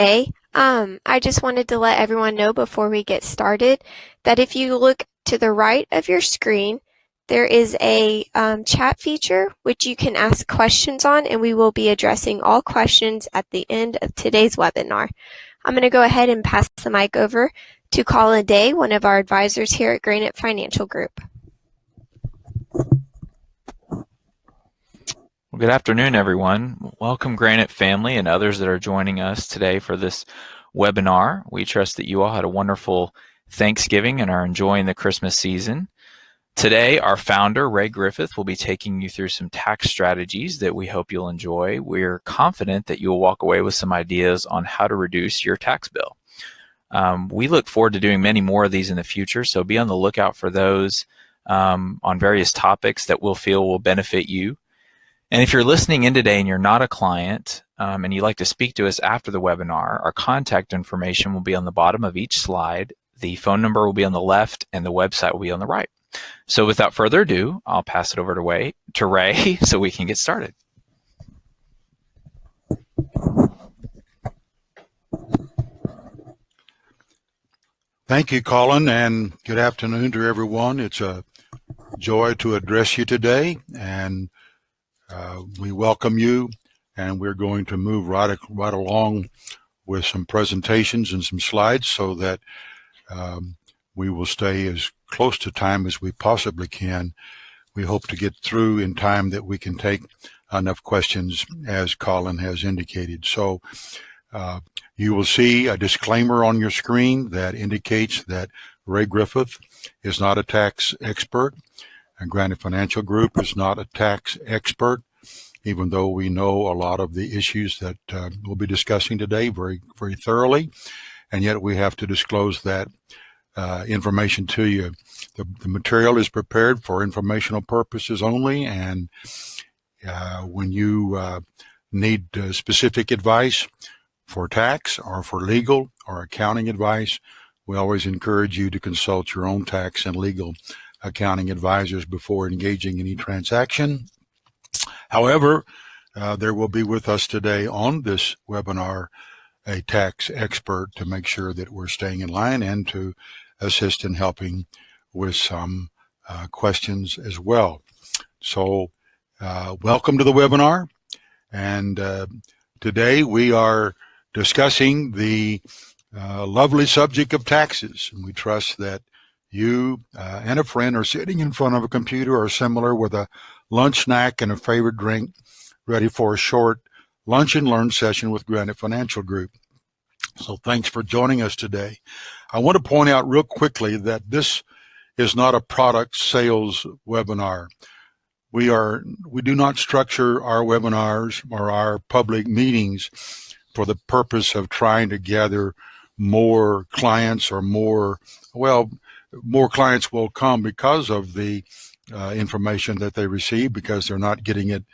Hey, I just wanted to let everyone know before we get started that if you look to the right of your screen, there is a chat feature which you can ask questions on, and we will be addressing all questions at the end of today's webinar. I'm going to go ahead and pass the mic over to Colin Day, one of our advisors here at Granite Financial Group. Well, good afternoon, everyone. Welcome, Granite family and others that are joining us today for this webinar. We trust that you all had a wonderful Thanksgiving and are enjoying the Christmas season. Today, our founder, Ray Griffith, will be taking you through some tax strategies that we hope you'll enjoy. We're confident that you'll walk away with some ideas on how to reduce your tax bill. We look forward to doing many more of these in the future, so be on the lookout for those on various topics that we'll feel will benefit you. And if you're listening in today and you're not a client and you'd like to speak to us after the webinar, our contact information will be on the bottom of each slide. The phone number will be on the left and the website will be on the right. So without further ado, I'll pass it over to Ray so we can get started. Thank you, Colin, and good afternoon to everyone. It's a joy to address you today, and we welcome you, and we're going to move right along with some presentations and some slides so that we will stay as close to time as we possibly can. We hope to get through in time that we can take enough questions as Colin has indicated. So you will see a disclaimer on your screen that indicates that Ray Griffith is not a tax expert, and Granite Financial Group is not a tax expert, even though we know a lot of the issues that we'll be discussing today very, very thoroughly, and yet we have to disclose that information to you. The material is prepared for informational purposes only, and when you need specific advice for tax or for legal or accounting advice, we always encourage you to consult your own tax and legal accounting advisors before engaging any transaction. However, there will be with us today on this webinar a tax expert to make sure that we're staying in line and to assist in helping with some questions as well. So welcome to the webinar, and today we are discussing the lovely subject of taxes, and we trust that you and a friend are sitting in front of a computer or similar with a lunch snack and a favorite drink, ready for a short lunch and learn session with Granite Financial Group. So thanks for joining us today. I want to point out real quickly that this is not a product sales webinar. We do not structure our webinars or our public meetings for the purpose of trying to gather more clients or more clients will come because of the information that they receive, because they're not getting it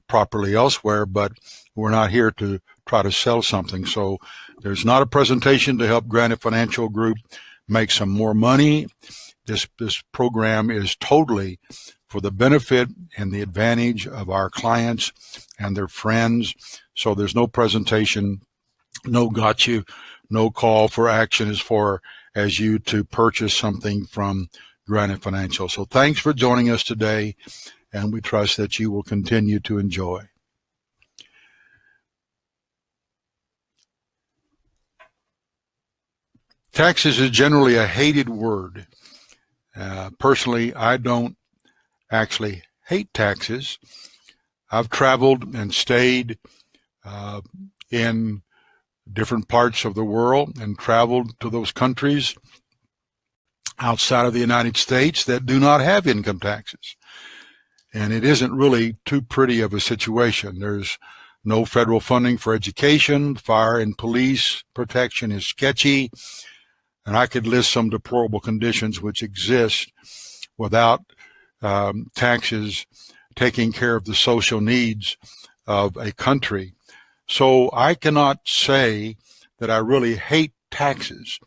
properly elsewhere, but we're not here to try to sell something. So there's not a presentation to help Granite Financial Group make some more money. This program is totally for the benefit and the advantage of our clients and their friends. So there's no presentation, no gotcha, no call for action as you to purchase something from Granite Financial. So thanks for joining us today, and we trust that you will continue to enjoy. Taxes is generally a hated word. Personally, I don't actually hate taxes. I've traveled and stayed in different parts of the world and traveled to those countries outside of the United States that do not have income taxes. And it isn't really too pretty of a situation. There's no federal funding for education. Fire and police protection is sketchy. And I could list some deplorable conditions which exist without taxes taking care of the social needs of a country. So I cannot say that I really hate taxes.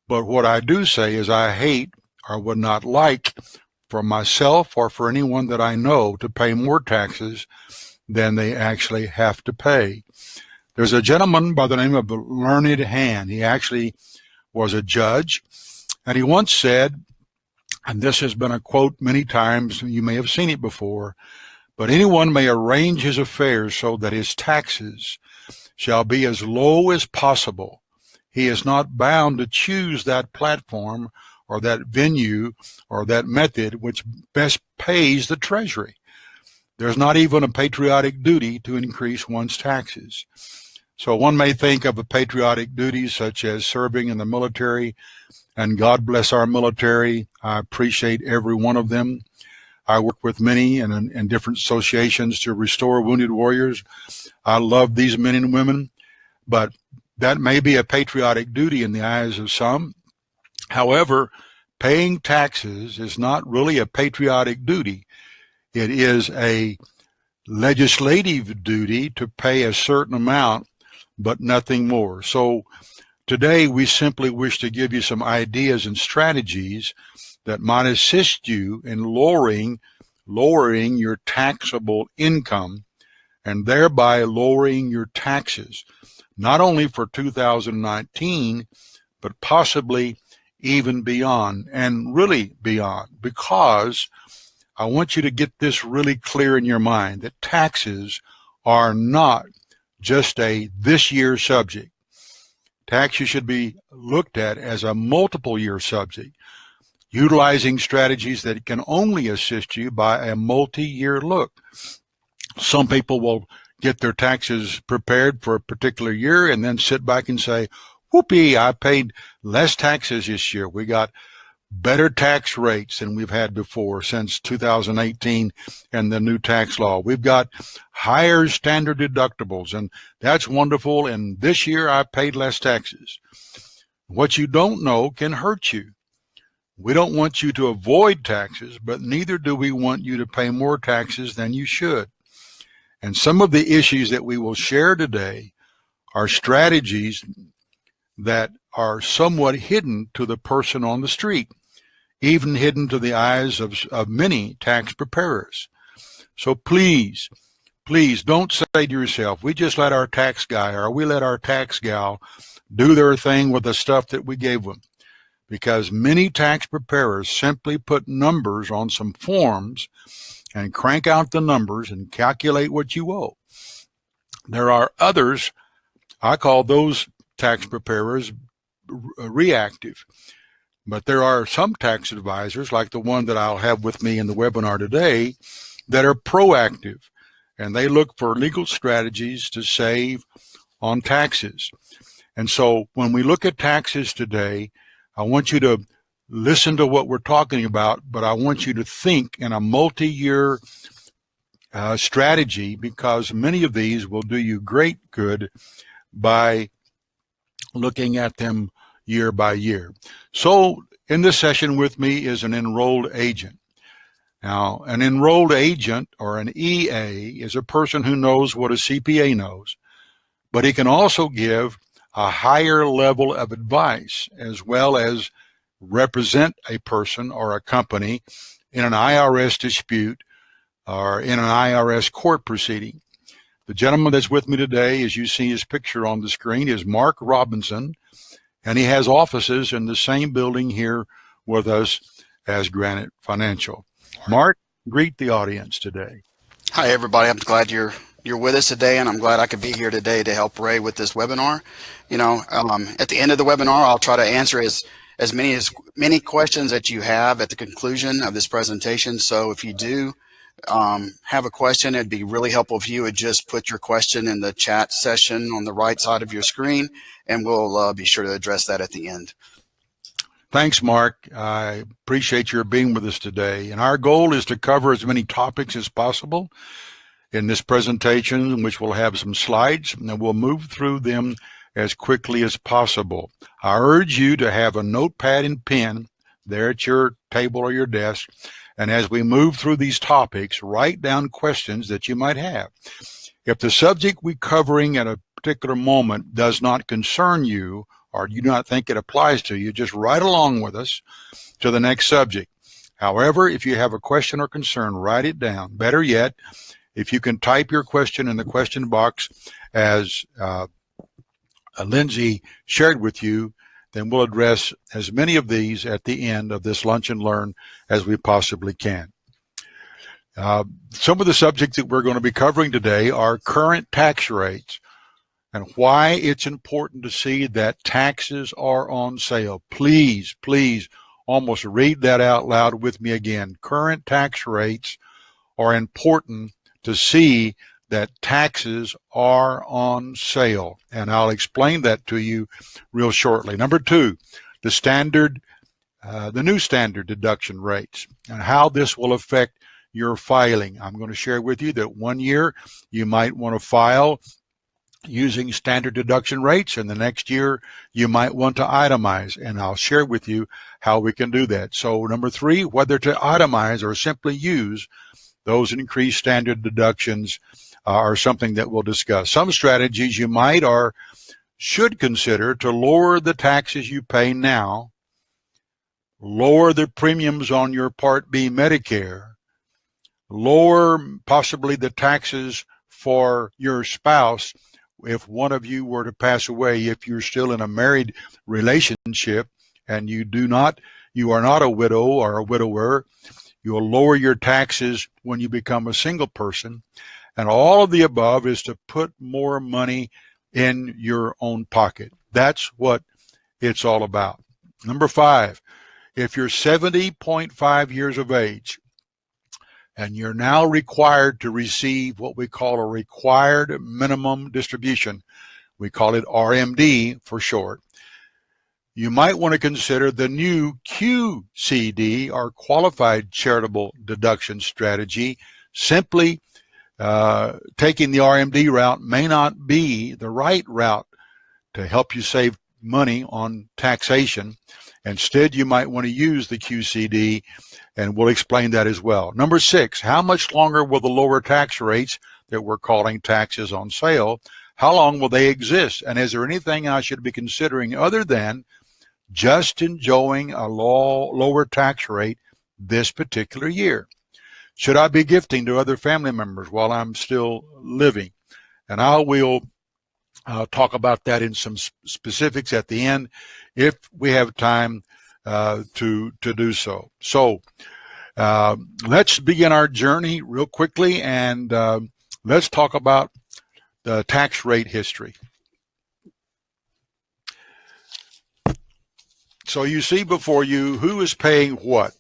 But what I do say is I hate or would not like for myself or for anyone that I know to pay more taxes than they actually have to pay. There's a gentleman by the name of Learned Hand. He actually was a judge, and he once said, and this has been a quote many times, you may have seen it before, but anyone may arrange his affairs so that his taxes shall be as low as possible. He is not bound to choose that platform or that venue or that method which best pays the treasury. There's not even a patriotic duty to increase one's taxes. So one may think of a patriotic duty such as serving in the military, and God bless our military. I appreciate every one of them. I work with many in different associations to restore wounded warriors. I love these men and women, but that may be a patriotic duty in the eyes of some. However, paying taxes is not really a patriotic duty. It is a legislative duty to pay a certain amount, but nothing more. So today we simply wish to give you some ideas and strategies that might assist you in lowering your taxable income and thereby lowering your taxes, not only for 2019, but possibly even beyond, and really beyond, because I want you to get this really clear in your mind that taxes are not just a this year subject. Taxes should be looked at as a multiple year subject, utilizing strategies that can only assist you by a multi-year look. Some people will get their taxes prepared for a particular year and then sit back and say, whoopee, I paid less taxes this year. We got better tax rates than we've had before since 2018 and the new tax law. We've got higher standard deductibles, and that's wonderful. And this year I paid less taxes. What you don't know can hurt you. We don't want you to avoid taxes, but neither do we want you to pay more taxes than you should. And some of the issues that we will share today are strategies that are somewhat hidden to the person on the street, even hidden to the eyes of many tax preparers. So please don't say to yourself, we just let our tax guy or we let our tax gal do their thing with the stuff that we gave them. Because many tax preparers simply put numbers on some forms and crank out the numbers and calculate what you owe. There are others, I call those tax preparers reactive. But there are some tax advisors, like the one that I'll have with me in the webinar today, that are proactive, and they look for legal strategies to save on taxes. And so when we look at taxes today, I want you to listen to what we're talking about, but I want you to think in a multi-year strategy, because many of these will do you great good by looking at them year by year. So in this session with me is an enrolled agent. Now, an enrolled agent or an EA is a person who knows what a CPA knows, but he can also give a higher level of advice as well as represent a person or a company in an IRS dispute or in an IRS court proceeding. The gentleman that's with me today, as you see his picture on the screen, is Mark Robinson, and he has offices in the same building here with us as Granite Financial. Mark, greet the audience today. Hi, everybody. I'm glad you're with us today, and I'm glad I could be here today to help Ray with this webinar. At the end of the webinar, I'll try to answer as many questions that you have at the conclusion of this presentation. So if you do have a question, it'd be really helpful if you would just put your question in the chat session on the right side of your screen, and we'll be sure to address that at the end. Thanks, Mark. I appreciate your being with us today. And our goal is to cover as many topics as possible in this presentation, which will have some slides, and we'll move through them as quickly as possible. I urge you to have a notepad and pen there at your table or your desk, and as we move through these topics, write down questions that you might have. If the subject we're covering at a particular moment does not concern you, or you do not think it applies to you, just write along with us to the next subject. However, if you have a question or concern, write it down. Better yet, if you can type your question in the question box as Lindsay shared with you, then we'll address as many of these at the end of this Lunch and Learn as we possibly can. Some of the subjects that we're going to be covering today are current tax rates and why it's important to see that taxes are on sale. Please, please almost read that out loud with me again. Current tax rates are important to see that taxes are on sale. And I'll explain that to you real shortly. Number two, the new standard deduction rates and how this will affect your filing. I'm going to share with you that 1 year you might want to file using standard deduction rates, and the next year you might want to itemize, and I'll share with you how we can do that. So number three, whether to itemize or simply use those increased standard deductions are something that we'll discuss. Some strategies you might or should consider to lower the taxes you pay now, lower the premiums on your Part B Medicare, lower possibly the taxes for your spouse if one of you were to pass away, if you're still in a married relationship and you are not a widow or a widower, you'll lower your taxes when you become a single person. And all of the above is to put more money in your own pocket. That's what it's all about. Number five, if you're 70.5 years of age and you're now required to receive what we call a required minimum distribution, we call it RMD for short, you might want to consider the new QCD, or Qualified Charitable Deduction Strategy. Simply taking the RMD route may not be the right route to help you save money on taxation. Instead, you might want to use the QCD, and we'll explain that as well. Number six, how much longer will the lower tax rates that we're calling taxes on sale, how long will they exist? And is there anything I should be considering other than just enjoying a lower tax rate this particular year? Should I be gifting to other family members while I'm still living? And I will talk about that in some specifics at the end if we have time to do so. So let's begin our journey real quickly, and let's talk about the tax rate history. So you see before you who is paying what.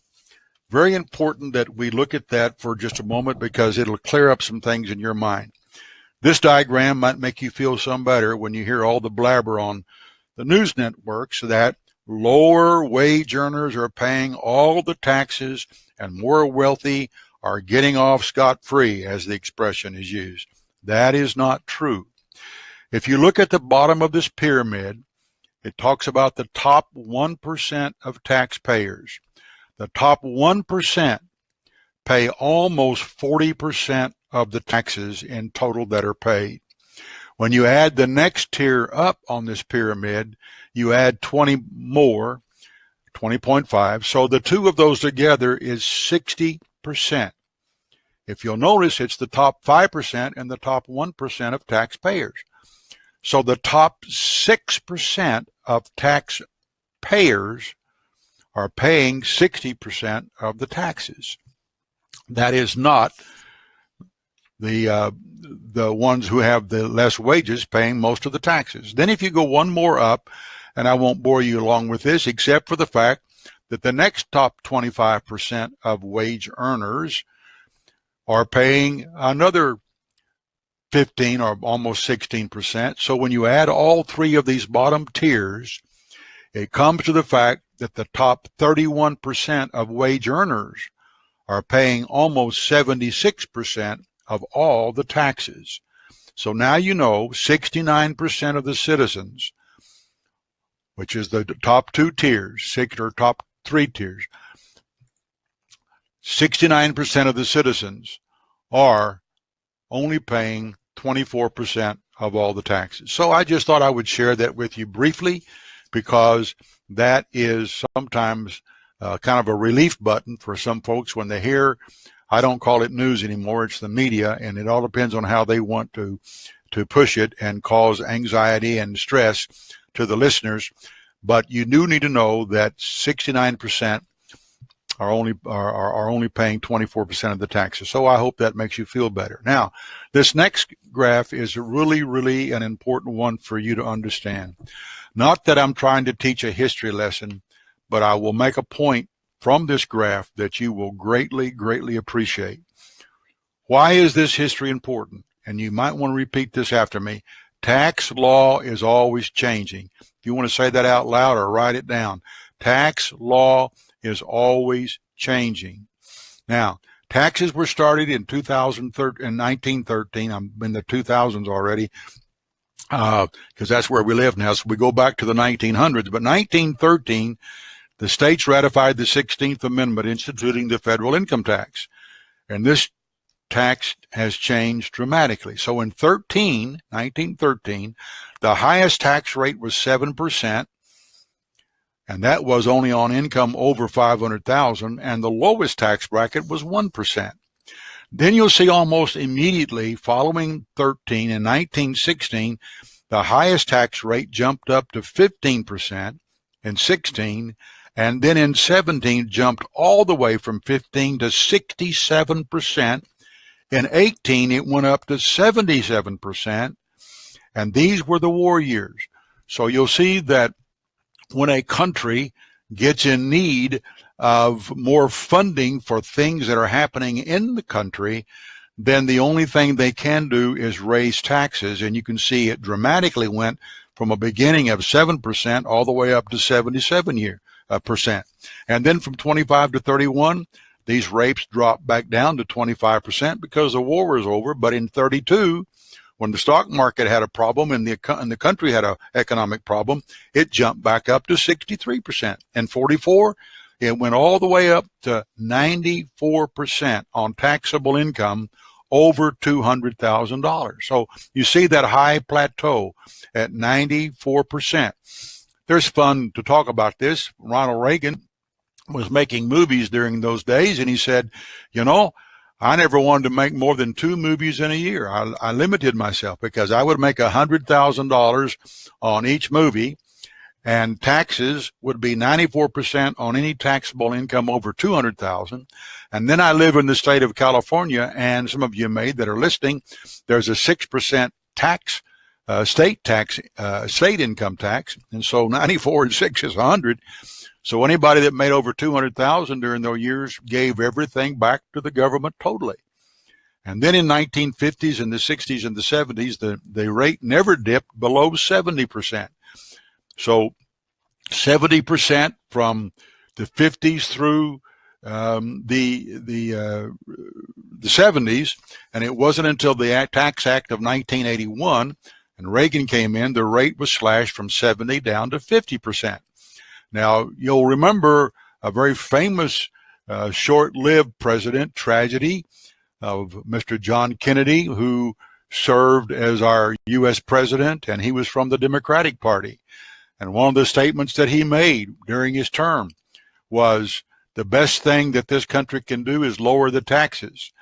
Very important that we look at that for just a moment because it'll clear up some things in your mind. This diagram might make you feel some better when you hear all the blabber on the news networks that lower wage earners are paying all the taxes and more wealthy are getting off scot-free, as the expression is used. That is not true. If you look at the bottom of this pyramid, it talks about the top 1% of taxpayers. The top 1% pay almost 40% of the taxes in total that are paid. When you add the next tier up on this pyramid, you add 20 more, 20.5. So the two of those together is 60%. If you'll notice, it's the top 5% and the top 1% of taxpayers. So the top 6% of taxpayers are paying 60% of the taxes. That is not the ones who have the less wages paying most of the taxes. Then if you go one more up, and I won't bore you along with this, except for the fact that the next top 25% of wage earners are paying another 15 or almost 16%. So when you add all three of these bottom tiers, it comes to the fact that the top 31% of wage earners are paying almost 76% of all the taxes. So now you know 69% of the citizens, which is the top two tiers, six or top three tiers, 69% of the citizens are only paying 24% of all the taxes. So I just thought I would share that with you briefly, because that is sometimes kind of a relief button for some folks when they hear. I don't call it news anymore, it's the media, and it all depends on how they want to to push it and cause anxiety and stress to the listeners. But you do need to know that 69% are only paying 24% of the taxes. So I hope that makes you feel better. Now, this next graph is really an important one for you to understand. Not that I'm trying to teach a history lesson, but I will make a point from this graph that you will greatly appreciate. Why is this history important? And you might want to repeat this after me. Tax law is always changing. If you want to say that out loud or write it down. Tax law is always changing. Now, taxes were started in 1913. I'm in the 2000s already, because that's where we live now. So we go back to the 1900s. But 1913, the states ratified the 16th Amendment instituting the federal income tax. And this tax has changed dramatically. So in 1913, the highest tax rate was 7%. And that was only on income over $500,000, and the lowest tax bracket was 1%. Then you'll see almost immediately following 13 in 1916, the highest tax rate jumped up to 15% in 16, and then in 17 jumped all the way from 15 to 67%. In 18, it went up to 77%, and these were the war years. So you'll see that when a country gets in need of more funding for things that are happening in the country, then the only thing they can do is raise taxes. And you can see it dramatically went from a beginning of 7% all the way up to 77%. And then from 25 to 31, these rates dropped back down to 25% because the war was over. But in 32, when the stock market had a problem and the country had an economic problem, it jumped back up to 63%. And 44, it went all the way up to 94% on taxable income over $200,000. So you see that high plateau at 94%. There's fun to talk about this. Ronald Reagan was making movies during those days, and he said, I never wanted to make more than 2 movies in a year. I limited myself because I would make $100,000 on each movie, and taxes would be 94% on any taxable income over $200,000. And then I live in the state of California, and some of you that are listening, there's a 6% tax, state income tax, and so 94 and 6 is 100. So anybody that made over $200,000 during those years gave everything back to the government totally. And then in 1950s and the 60s and the 70s, the rate never dipped below 70%. So 70% from the 50s through the 70s, and it wasn't until the Tax Act of 1981 and Reagan came in, the rate was slashed from 70 down to 50%. Now, you'll remember a very famous short-lived president tragedy of Mr. John Kennedy, who served as our U.S. president, and he was from the Democratic Party. And one of the statements that he made during his term was, the best thing that this country can do is lower the taxes.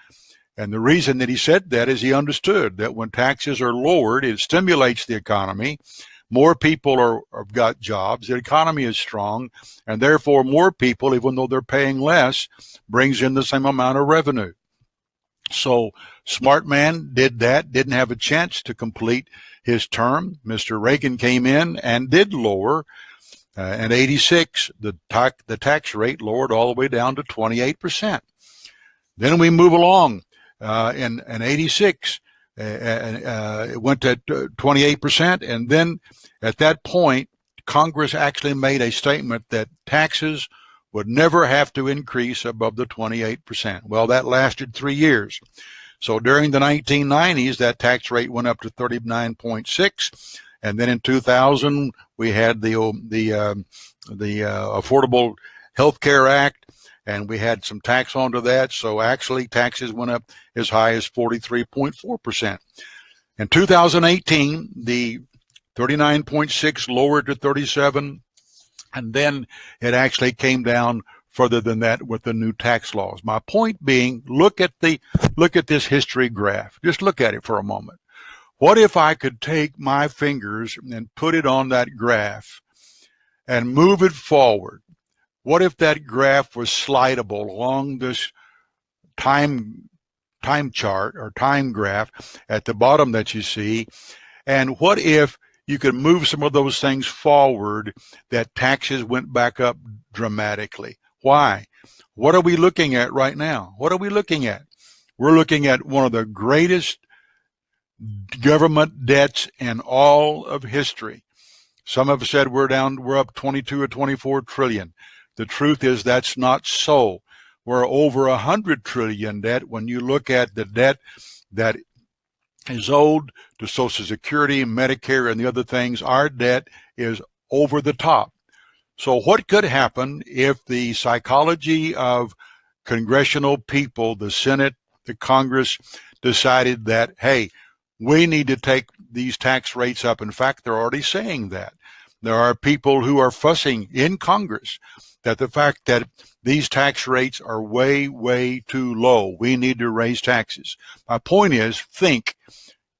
And the reason that he said that is he understood that when taxes are lowered, it stimulates the economy. More people have got jobs, the economy is strong, and therefore more people, even though they're paying less, brings in the same amount of revenue. So smart man did that, didn't have a chance to complete his term. Mr. Reagan came in and did lower. In 86, the tax rate lowered all the way down to 28%. Then we move along. In 86, it went to 28%, and then at that point, Congress actually made a statement that taxes would never have to increase above the 28%. Well, that lasted 3 years. So during the 1990s, that tax rate went up to 39.6, and then in 2000, we had the Affordable Health Care Act, and we had some tax onto that. So actually, taxes went up as high as 43.4%. In 2018, the 39.6 lowered to 37, and then it actually came down further than that with the new tax laws. My point being, look at this history graph. Just look at it for a moment. What if I could take my fingers and put it on that graph and move it forward? What if that graph was slidable along this time chart or time graph at the bottom that you see? And what if you could move some of those things forward, that taxes went back up dramatically? Why? What are we looking at right now? What are we looking at? We're looking at one of the greatest government debts in all of history. Some have said we're up 22 or 24 trillion. The truth is that's not so. We're over 100 trillion debt when you look at the debt that is owed to Social Security, Medicare, and the other things. Our debt is over the top. So what could happen if the psychology of congressional people, the Senate, the Congress, decided that, hey, we need to take these tax rates up? In fact, they're already saying that. There are people who are fussing in Congress that the fact that these tax rates are way, way too low. We need to raise taxes. My point is,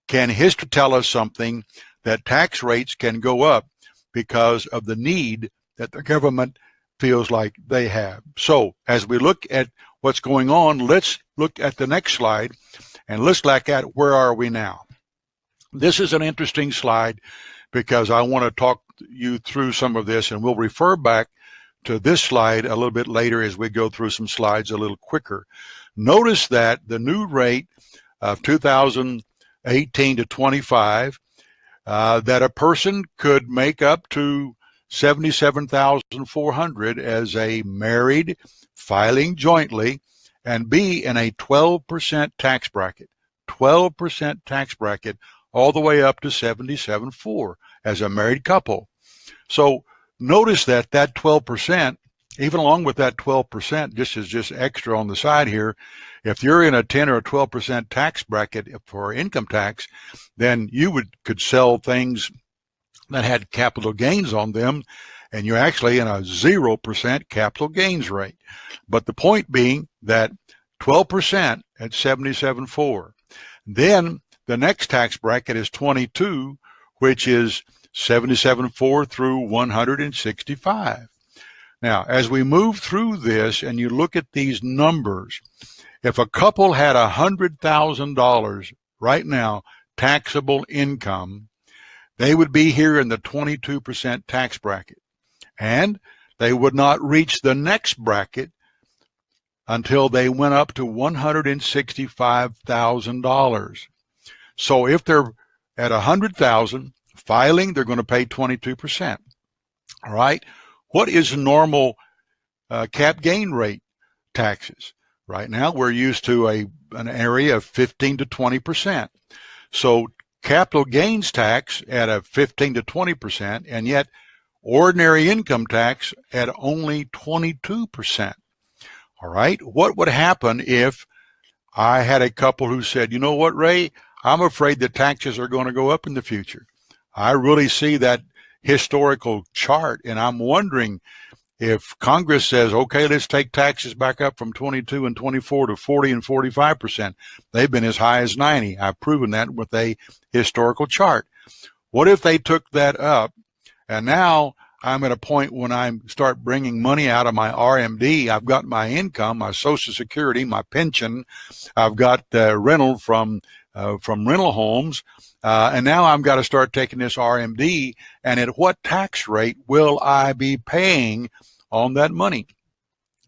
can history tell us something that tax rates can go up because of the need that the government feels like they have? So as we look at what's going on, let's look at the next slide and let's look at where are we now. This is an interesting slide because I want to talk you through some of this, and we'll refer back to this slide a little bit later as we go through some slides a little quicker. Notice that the new rate of 2018 to 25, that a person could make up to $77,400 as a married, filing jointly, and be in a 12% tax bracket. 12% tax bracket all the way up to $77,400 as a married couple. So notice that 12%, even along with that 12%, just extra on the side here, if you're in a 10 or a 12% tax bracket for income tax, then you could sell things that had capital gains on them, and you're actually in a 0% capital gains rate. But the point being that 12% at $77,400. Then the next tax bracket is 22, which is $77,400 through $165,000. Now, as we move through this and you look at these numbers, if a couple had $100,000 right now taxable income, they would be here in the 22% tax bracket, and they would not reach the next bracket until they went up to $165,000. So if they're at $100,000 filing, they're going to pay 22%. All right. What is normal cap gain rate taxes? Right now, we're used to an area of 15 to 20%. So capital gains tax at a 15 to 20%, and yet ordinary income tax at only 22%. All right. What would happen if I had a couple who said, you know what, Ray, I'm afraid that taxes are going to go up in the future. I really see that historical chart, and I'm wondering if Congress says, okay, let's take taxes back up from 22 and 24 to 40 and 45%. They've been as high as 90. I've proven that with a historical chart. What if they took that up, and now I'm at a point when I start bringing money out of my RMD. I've got my income, my Social Security, my pension. I've got rental from rental homes. And now I've got to start taking this RMD. And at what tax rate will I be paying on that money?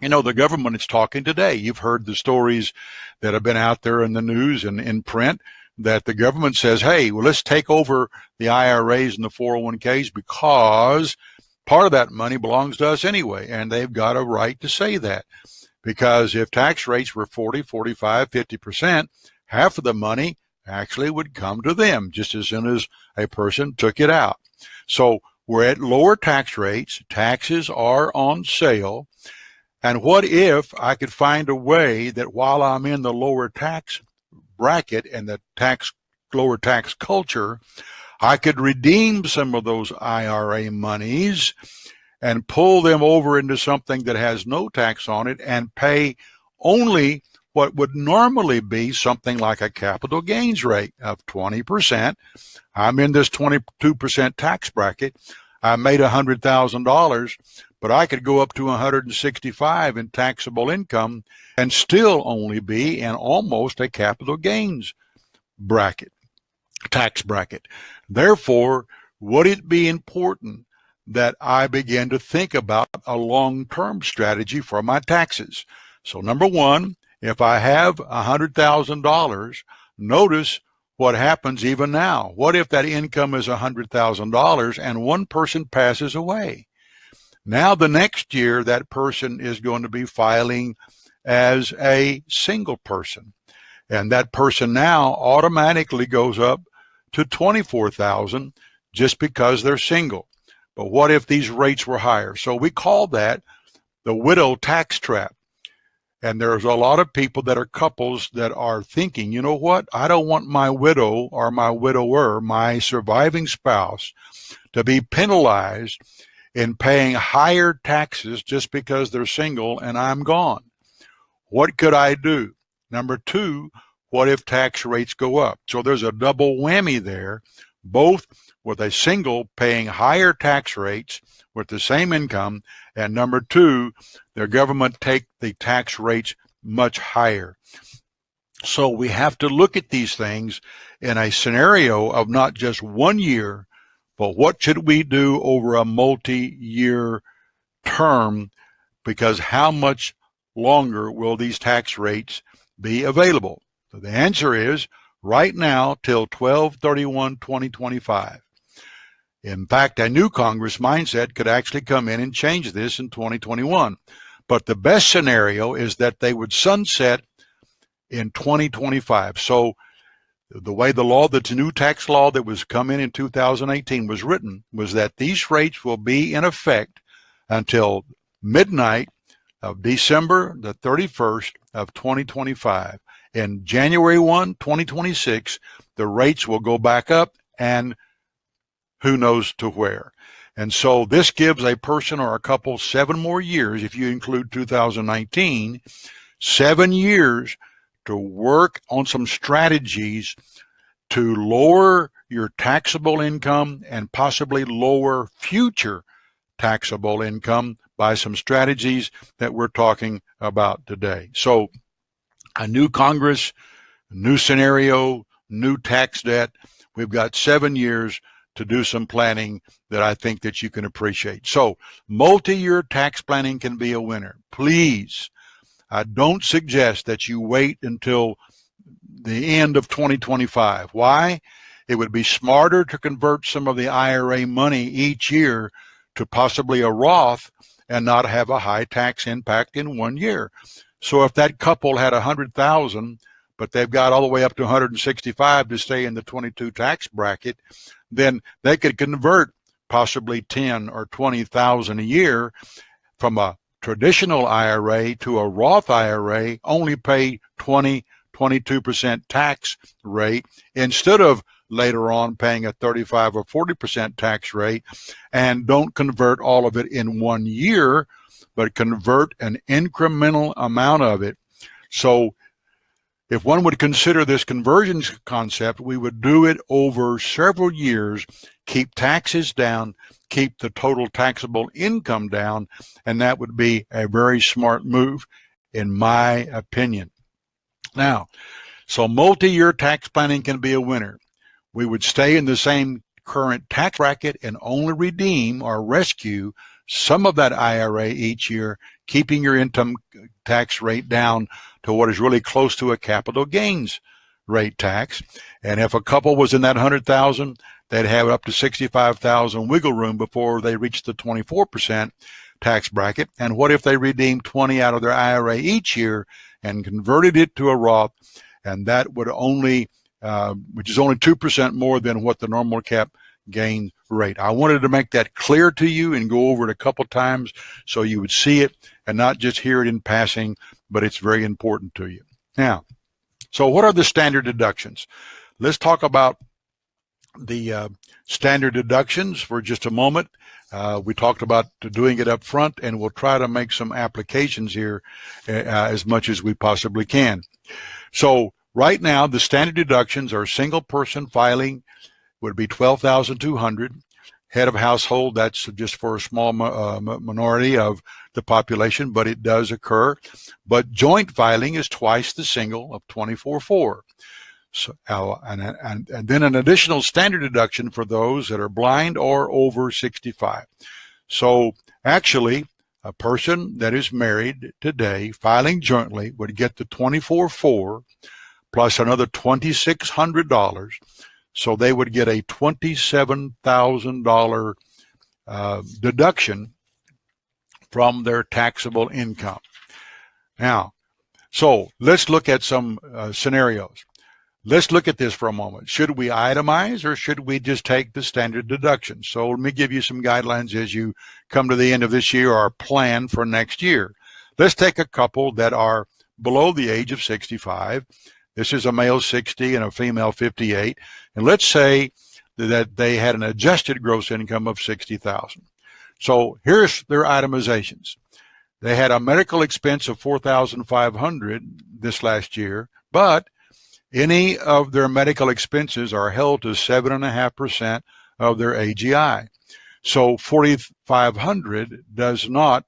You know, the government is talking today. You've heard the stories that have been out there in the news and in print that the government says, hey, well, let's take over the IRAs and the 401ks because part of that money belongs to us anyway. And they've got a right to say that, because if tax rates were 40, 45, 50%, half of the money actually would come to them just as soon as a person took it out. So we're at lower tax rates. Taxes are on sale. And what if I could find a way that while I'm in the lower tax bracket and the lower tax culture, I could redeem some of those IRA monies and pull them over into something that has no tax on it and pay only what would normally be something like a capital gains rate of 20%. I'm in this 22% tax bracket. I made $100,000, but I could go up to 165 in taxable income and still only be in almost a capital gains bracket, tax bracket. Therefore, would it be important that I begin to think about a long-term strategy for my taxes? So number one, if I have $100,000, notice what happens even now. What if that income is $100,000 and one person passes away? Now the next year that person is going to be filing as a single person, and that person now automatically goes up to $24,000 just because they're single. But what if these rates were higher? So we call that the widow tax trap. And there's a lot of people that are couples that are thinking, you know what? I don't want my widow or my widower, my surviving spouse, to be penalized in paying higher taxes just because they're single and I'm gone. What could I do? Number two, what if tax rates go up? So there's a double whammy there, both with a single paying higher tax rates with the same income, and number two, their government take the tax rates much higher. So we have to look at these things in a scenario of not just 1 year, but what should we do over a multi-year term, because how much longer will these tax rates be available? So the answer is right now till 12/31/2025. In fact, a new Congress mindset could actually come in and change this in 2021. But the best scenario is that they would sunset in 2025. So the way the law, the new tax law that was come in 2018 was written, was that these rates will be in effect until midnight of December the 31st of 2025. In January 1, 2026, the rates will go back up, and who knows to where. And so this gives a person or a couple 7 more years, if you include 2019, 7 years to work on some strategies to lower your taxable income and possibly lower future taxable income by some strategies that we're talking about today. So a new Congress, new scenario, new tax debt. We've got 7 years to do some planning that I think that you can appreciate. So multi-year tax planning can be a winner. Please, I don't suggest that you wait until the end of 2025. Why? It would be smarter to convert some of the IRA money each year to possibly a Roth and not have a high tax impact in 1 year. So if that couple had 100,000, but they've got all the way up to 165 to stay in the 22 tax bracket, then they could convert possibly 10 or 20,000 a year from a traditional IRA to a Roth IRA, only pay 22% tax rate instead of later on paying a 35 or 40% tax rate, and don't convert all of it in 1 year, but convert an incremental amount of it. So if one would consider this conversion concept, we would do it over several years, keep taxes down, keep the total taxable income down, and that would be a very smart move, in my opinion. Now, so multi-year tax planning can be a winner. We would stay in the same current tax bracket and only redeem or rescue some of that IRA each year, keeping your income tax rate down to what is really close to a capital gains rate tax. And if a couple was in that 100,000, they'd have up to 65,000 wiggle room before they reach the 24% tax bracket. And what if they redeemed 20 out of their IRA each year and converted it to a Roth? And that would only, which is only 2% more than what the normal cap gain rate. I wanted to make that clear to you and go over it a couple times so you would see it and not just hear it in passing, but it's very important to you. Now, so what are the standard deductions? Let's talk about the standard deductions for just a moment. We talked about doing it up front, and we'll try to make some applications here as much as we possibly can. So right now, the standard deductions are single person filing would be $12,200. Head of household, that's just for a small minority of the population, but it does occur. But joint filing is twice the single of $24,400. So, and then an additional standard deduction for those that are blind or over 65. So actually, a person that is married today filing jointly would get the $24,400 plus another $2,600. So they would get a $27,000 deduction from their taxable income. Now, so let's look at some scenarios. Let's look at this for a moment. Should we itemize or should we just take the standard deduction? So let me give you some guidelines as you come to the end of this year or plan for next year. Let's take a couple that are below the age of 65. This is a male 60 and a female 58. And let's say that they had an adjusted gross income of $60,000. So here's their itemizations. They had a medical expense of $4,500 this last year, but any of their medical expenses are held to 7.5% of their AGI. So $4,500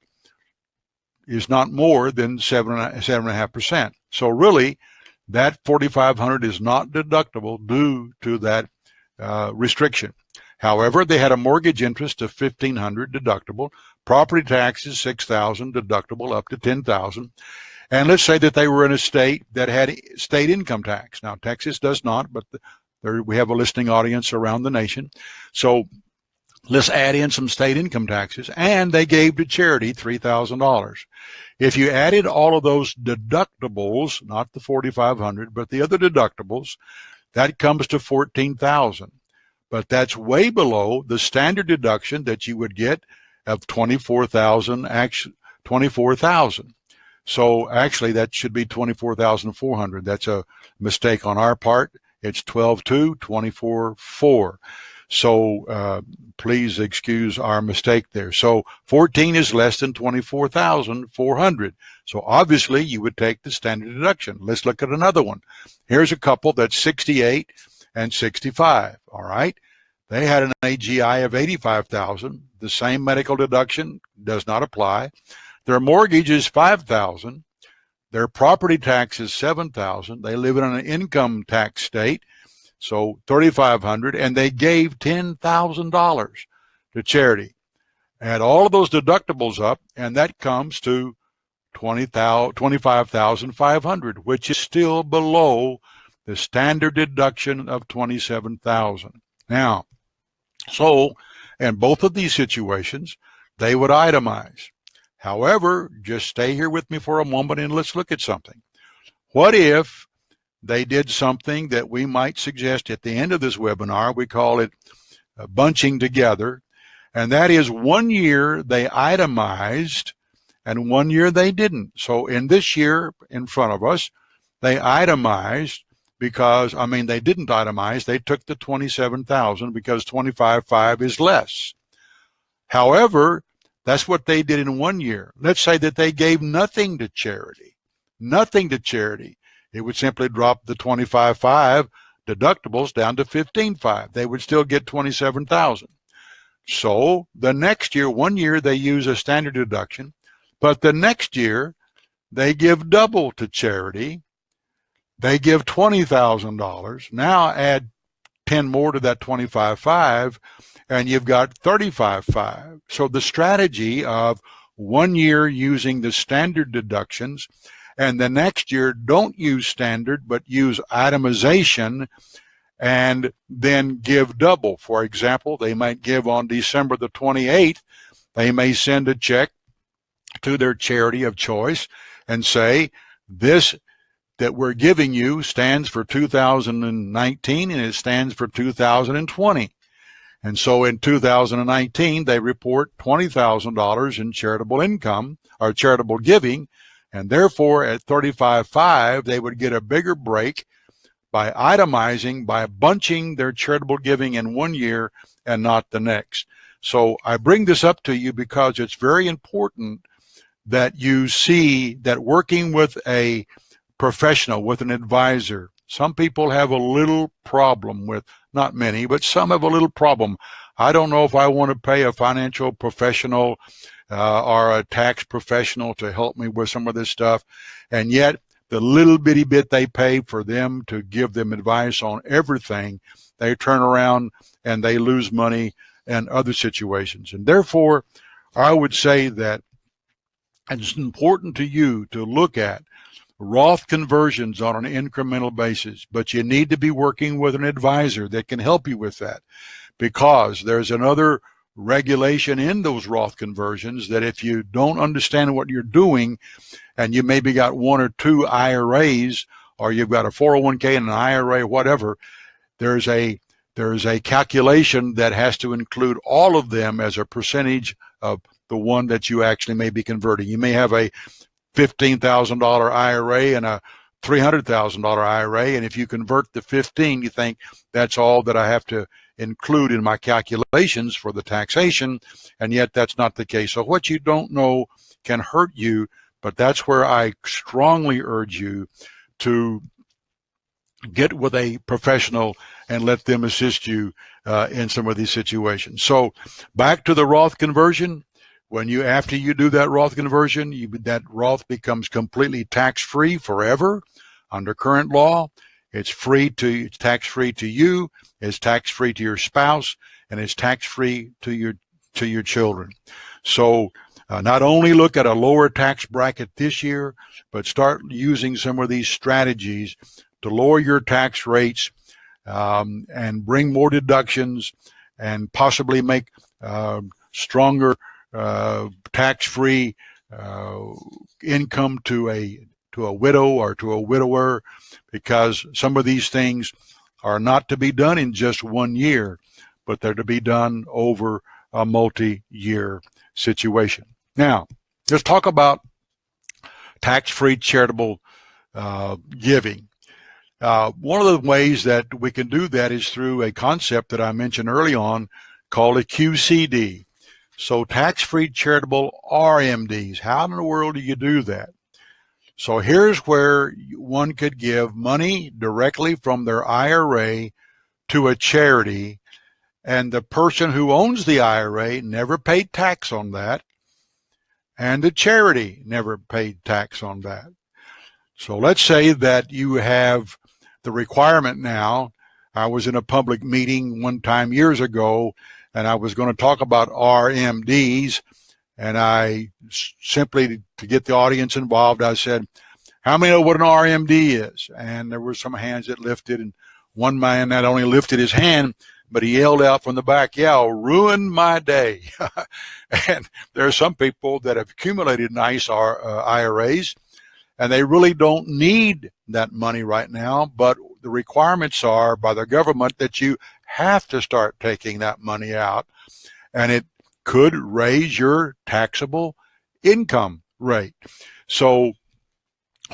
is not more than 7.5%. So really, that $4,500 is not deductible due to that restriction. However, they had a mortgage interest of $1,500 deductible, property taxes $6,000 deductible up to $10,000, and let's say that they were in a state that had state income tax. Now, Texas does not, but we have a listening audience around the nation. So let's add in some state income taxes, and they gave to charity $3,000. If you added all of those deductibles, not the $4,500, but the other deductibles, that comes to $14,000. But that's way below the standard deduction that you would get of $24,000. So actually, that should be $24,400. That's a mistake on our part. It's $12,200, $24,400. So please excuse our mistake there. So 14 is less than 24,400. So obviously you would take the standard deduction. Let's look at another one. Here's a couple that's 68 and 65. All right. They had an AGI of 85,000. The same medical deduction does not apply. Their mortgage is 5,000. Their property tax is 7,000. They live in an income tax state. So $3,500, and they gave $10,000 to charity. Add all of those deductibles up, and that comes to $25,500, which is still below the standard deduction of $27,000. Now, so in both of these situations, they would itemize. However, just stay here with me for a moment and let's look at something. What if they did something that we might suggest at the end of this webinar? We call it bunching together. And that is 1 year they itemized and 1 year they didn't. So in this year in front of us, they itemized because, they didn't itemize. They took the $27,000 because $25,500 is less. However, that's what they did in 1 year. Let's say that they gave nothing to charity. It would simply drop the $25,500 deductibles down to $15,500. They would still get $27,000. So the next year, 1 year, they use a standard deduction, but the next year they give double to charity. They give $20,000. Now add 10 more to that $25,500, and you've got $35,500. So the strategy of 1 year using the standard deductions, and the next year don't use standard but use itemization and then give double. For example, they might give on December the 28th, they may send a check to their charity of choice and say, this that we're giving you stands for 2019 and it stands for 2020. And so in 2019, they report $20,000 in charitable income or charitable giving, and therefore at $35,500, they would get a bigger break by itemizing, by bunching their charitable giving in one year and not the next. So I bring this up to you because it's very important that you see that working with a professional, with an advisor, some people have a little problem with, not many, but some have a little problem. I don't know if I want to pay a financial professional or a tax professional to help me with some of this stuff. And yet, the little bitty bit they pay for them to give them advice on everything, they turn around and they lose money in other situations. And therefore, I would say that it's important to you to look at Roth conversions on an incremental basis, but you need to be working with an advisor that can help you with that, because there's another regulation in those Roth conversions that if you don't understand what you're doing, and you maybe got one or two IRAs, or you've got a 401k and an IRA, whatever, there's a calculation that has to include all of them as a percentage of the one that you actually may be converting. You may have a $15,000 IRA and a $300,000 IRA, and if you convert the 15, you think that's all that I have to include in my calculations for the taxation, and yet that's not the case. So what you don't know can hurt you, but that's where I strongly urge you to get with a professional and let them assist you in some of these situations. So back to the Roth conversion. After you do that Roth conversion, that Roth becomes completely tax-free forever under current law. It's tax-free to you, it's tax-free to your spouse, and it's tax-free to your children. So not only look at a lower tax bracket this year, but start using some of these strategies to lower your tax rates and bring more deductions and possibly make stronger tax-free income to a widow or to a widower, because some of these things are not to be done in just 1 year, but they're to be done over a multi-year situation. Now, let's talk about tax-free charitable giving. One of the ways that we can do that is through a concept that I mentioned early on called a QCD. So tax-free charitable RMDs. How in the world do you do that? So here's where one could give money directly from their IRA to a charity, and the person who owns the IRA never paid tax on that, and the charity never paid tax on that. So let's say that you have the requirement now. I was in a public meeting one time years ago, and I was going to talk about RMDs, and I simply, to get the audience involved, I said, how many know what an RMD is? And there were some hands that lifted, and one man not only lifted his hand, but he yelled out from the back, yeah, ruined my day. And there are some people that have accumulated nice IRAs, and they really don't need that money right now, but the requirements are by the government that you have to start taking that money out, and it could raise your taxable income rate. So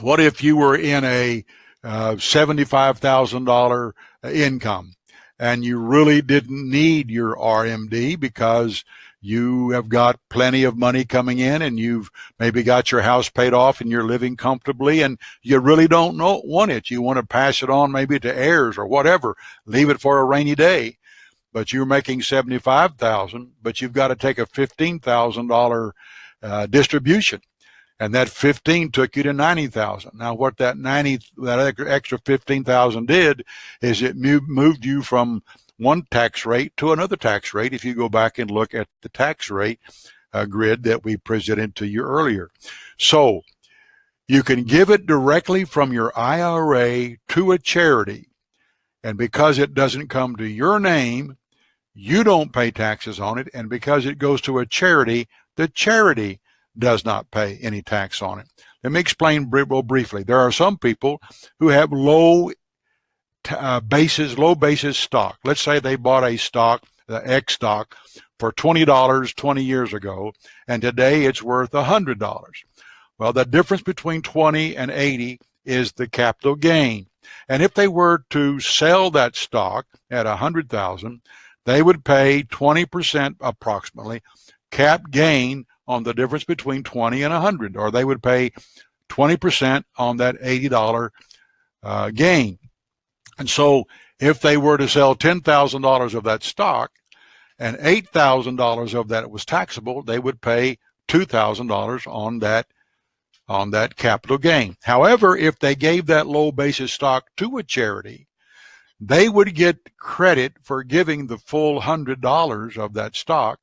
what if you were in a $75,000 income and you really didn't need your RMD because you have got plenty of money coming in and you've maybe got your house paid off and you're living comfortably, and you really don't want it. You want to pass it on maybe to heirs or whatever, leave it for a rainy day. But you're making $75,000, but you've got to take a $15,000 distribution, and that 15 took you to 90,000. Now, what that extra 15,000 did is it moved you from one tax rate to another tax rate. If you go back and look at the tax rate grid that we presented to you earlier, so you can give it directly from your IRA to a charity, and because it doesn't come to your name, you don't pay taxes on it, and because it goes to a charity, the charity does not pay any tax on it. Let me explain real briefly. There are some people who have low basis stock. Let's say they bought a stock, the X stock, for $20 20 years ago, and today it's worth $100. Well, the difference between 20 and 80 is the capital gain. And if they were to sell that stock at 100,000, they would pay 20% approximately cap gain on the difference between 20 and 100, or they would pay 20% on that $80 gain. And so if they were to sell $10,000 of that stock and $8,000 of that was taxable, they would pay $2,000 on that capital gain. However, if they gave that low basis stock to a charity, they would get credit for giving the full $100 of that stock.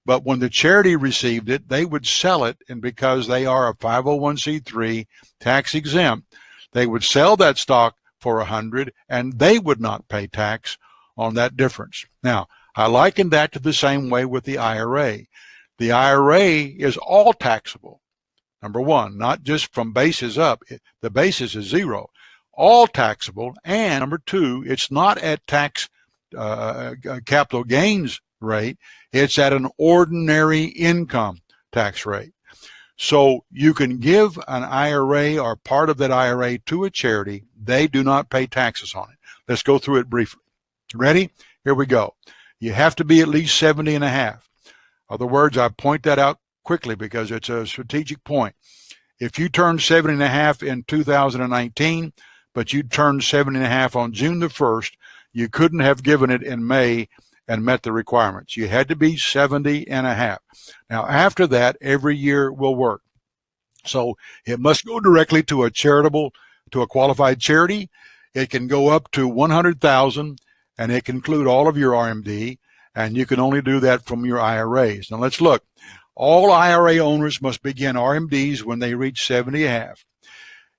But when the charity received it, they would sell it, and because they are a 501c3 tax exempt, they would sell that stock for $100, and they would not pay tax on that difference. Now, I liken that to the same way with the IRA. The IRA is all taxable. Number one, not just from basis up. The basis is zero. All taxable. And number two, it's not at tax capital gains rate. It's at an ordinary income tax rate. So you can give an IRA or part of that IRA to a charity. They do not pay taxes on it. Let's go through it briefly. Ready? Here we go. You have to be at least 70 and a half. Other words, I point that out quickly because it's a strategic point. If you turned 70 and a half in 2019, but you turned 70 and a half on June the 1st, you couldn't have given it in May and met the requirements. You had to be 70 and a half. Now, after that, every year will work. So it must go directly to a qualified charity. It can go up to 100,000, and it can include all of your RMD, and you can only do that from your IRAs. Now let's look. All IRA owners must begin RMDs when they reach 70 and a half.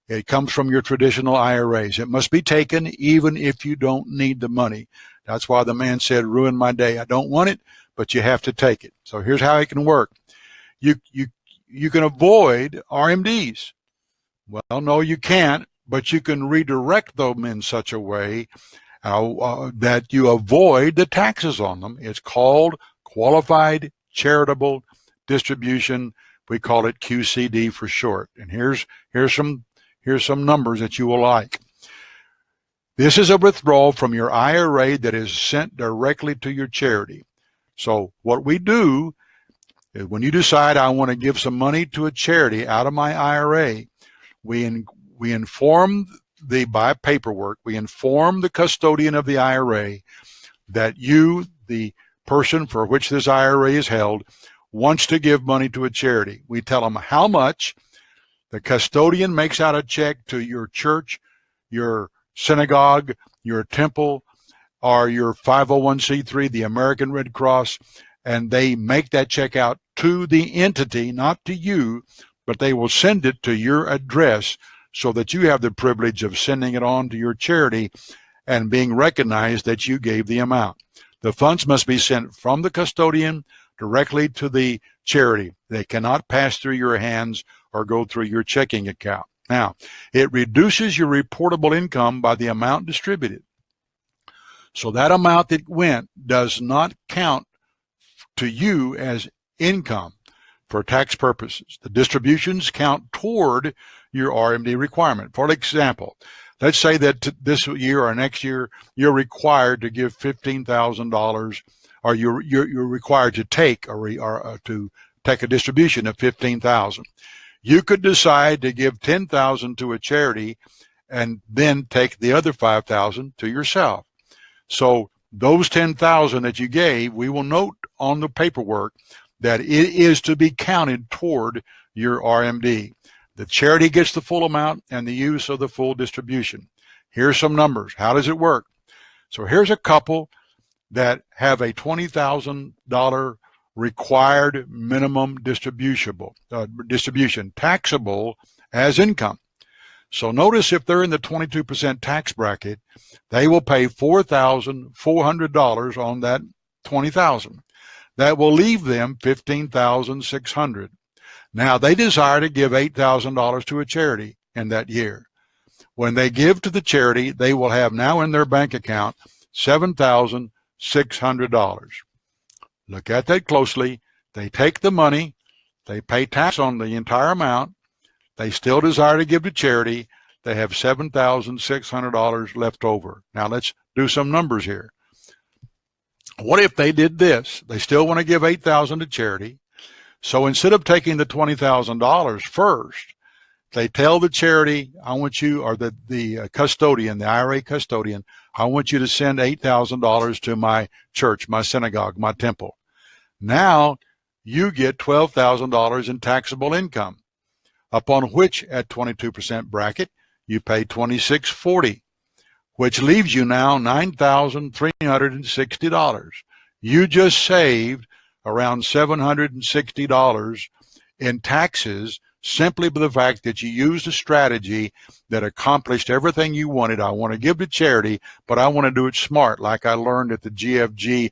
It comes from your traditional IRAs. It must be taken even if you don't need the money. That's why the man said, ruin my day. I don't want it, but you have to take it. So here's how it can work. You can avoid RMDs. Well, no, you can't, but you can redirect them in such a way that you avoid the taxes on them. It's called Qualified Charitable Distribution. We call it QCD for short. And here's some numbers that you will like. This is a withdrawal from your IRA that is sent directly to your charity. So what we do is when you decide I want to give some money to a charity out of my IRA, we inform by paperwork, we inform the custodian of the IRA that you, the person for which this IRA is held, wants to give money to a charity. We tell them how much. The custodian makes out a check to your church, your synagogue, your temple, or your 501c3, the American Red Cross, and they make that check out to the entity, not to you, but they will send it to your address so that you have the privilege of sending it on to your charity and being recognized that you gave the amount. The funds must be sent from the custodian directly to the charity. They cannot pass through your hands or go through your checking account. Now, it reduces your reportable income by the amount distributed. So that amount that went does not count to you as income for tax purposes. The distributions count toward your RMD requirement. For example, let's say that this year or next year, you're required to give $15,000, or you're required to take to take a distribution of $15,000. You could decide to give $10,000 to a charity and then take the other $5,000 to yourself. So those $10,000 that you gave, we will note on the paperwork that it is to be counted toward your RMD. The charity gets the full amount and the use of the full distribution. Here's some numbers. How does it work? So here's a couple that have a $20,000 required minimum distribution, taxable as income. So notice if they're in the 22% tax bracket, they will pay $4,400 on that $20,000. That will leave them $15,600. Now they desire to give $8,000 to a charity in that year. When they give to the charity, they will have now in their bank account $7,600. Look at that closely. They take the money, they pay tax on the entire amount, they still desire to give to charity, they have $7,600 left over. Now let's do some numbers here. What if they did this? They still want to give $8,000 to charity. So instead of taking the $20,000 first, they tell the charity, I want you, or the custodian, the IRA custodian, I want you to send $8,000 to my church, my synagogue, my temple. Now you get $12,000 in taxable income, upon which at 22% bracket, you pay $2,640, which leaves you now $9,360. You just saved around $760 in taxes simply by the fact that you used a strategy that accomplished everything you wanted. I want to give to charity, but I want to do it smart, like I learned at the GFG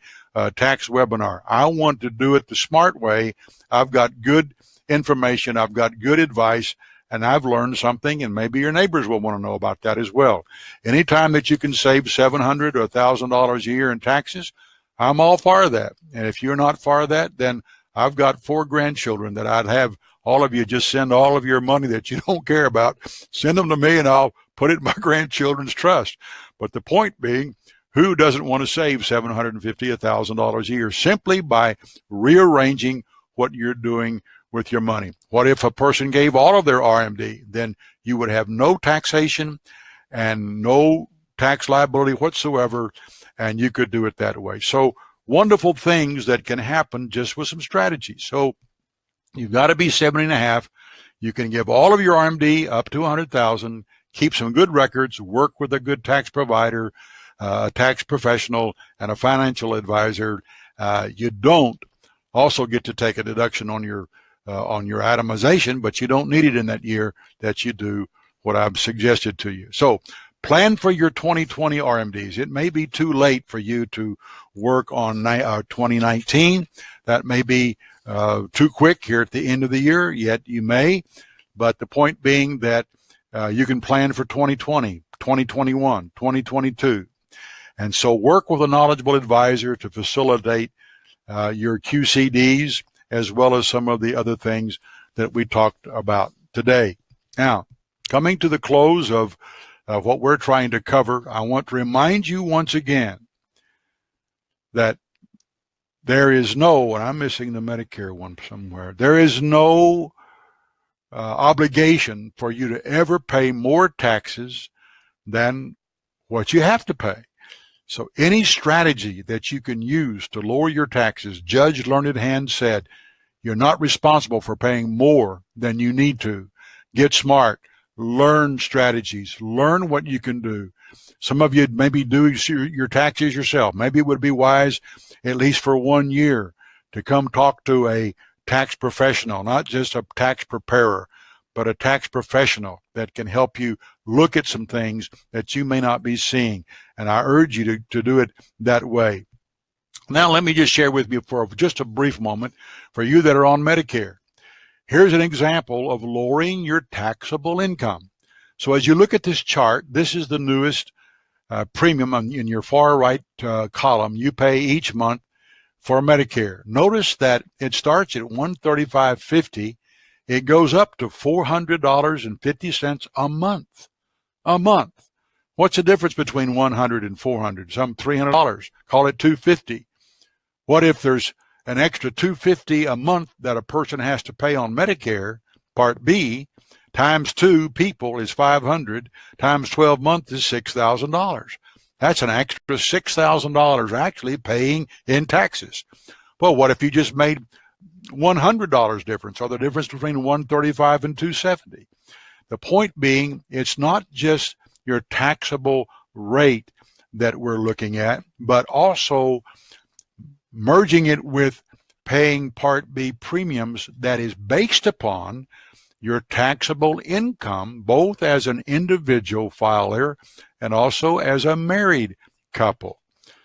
tax webinar. I want to do it the smart way. I've got good information. I've got good advice, and I've learned something, and maybe your neighbors will want to know about that as well. Anytime that you can save $700 or $1,000 a year in taxes, I'm all for that. And if you're not for that, then I've got 4 grandchildren that I'd have all of you just send all of your money that you don't care about, send them to me, and I'll put it in my grandchildren's trust. But the point being, who doesn't want to save $750, $1,000 a year simply by rearranging what you're doing with your money? What if a person gave all of their RMD? Then you would have no taxation and no tax liability whatsoever, and you could do it that way. So wonderful things that can happen just with some strategies. So you've got to be 70.5. You can give all of your RMD up to $100,000, keep some good records, work with a good tax provider, a tax professional, and a financial advisor. You don't also get to take a deduction on your itemization, but you don't need it in that year that you do what I've suggested to you. So plan for your 2020 RMDs. It may be too late for you to work on 2019. That may be too quick here at the end of the year, yet you may. But the point being that you can plan for 2020, 2021, 2022. And so work with a knowledgeable advisor to facilitate your QCDs, as well as some of the other things that we talked about today. Now, coming to the close of what we're trying to cover, I want to remind you once again that there is no, and I'm missing the Medicare one somewhere, there is no obligation for you to ever pay more taxes than what you have to pay. So any strategy that you can use to lower your taxes, Judge Learned Hand said, you're not responsible for paying more than you need to. Get smart, learn strategies, learn what you can do. Some of you maybe do your taxes yourself. Maybe it would be wise, at least for 1 year, to come talk to a tax professional, not just a tax preparer, but a tax professional that can help you look at some things that you may not be seeing. And I urge you to do it that way. Now, let me just share with you for just a brief moment, for you that are on Medicare. Here's an example of lowering your taxable income. So as you look at this chart, this is the newest premium in your far right column you pay each month for Medicare. Notice that it starts at $135.50. It goes up to $400.50 a month. A month. What's the difference between $100 and $400? Some $300. Call it $250. What if there's an extra $250 a month that a person has to pay on Medicare, Part B, times 2 people is $500, times 12 months is $6,000. That's an extra $6,000 actually paying in taxes. Well, what if you just made $100 difference, or the difference between $135 and $270? The point being, it's not just your taxable rate that we're looking at, but also merging it with paying Part B premiums that is based upon your taxable income, both as an individual filer and also as a married couple.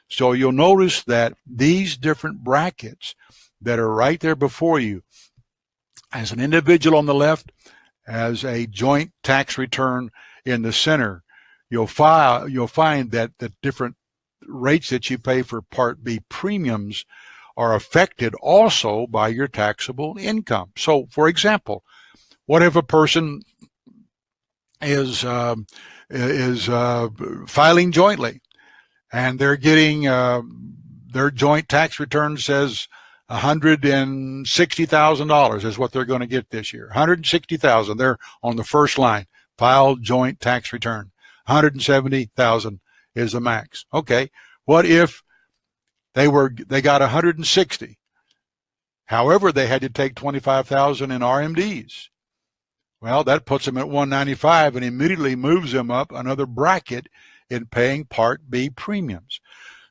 So you'll notice that these different brackets that are right there before you, as an individual on the left, as a joint tax return in the center, you'll find that the different rates that you pay for Part B premiums are affected also by your taxable income. So, for example, what if a person is filing jointly, and they're getting their joint tax return says $160,000 is what they're going to get this year. $160,000. They're on the first line. File joint tax return. $170,000 is the max. Okay. What if they got 160? However, they had to take 25,000 in RMDs. Well, that puts them at 195 and immediately moves them up another bracket in paying Part B premiums.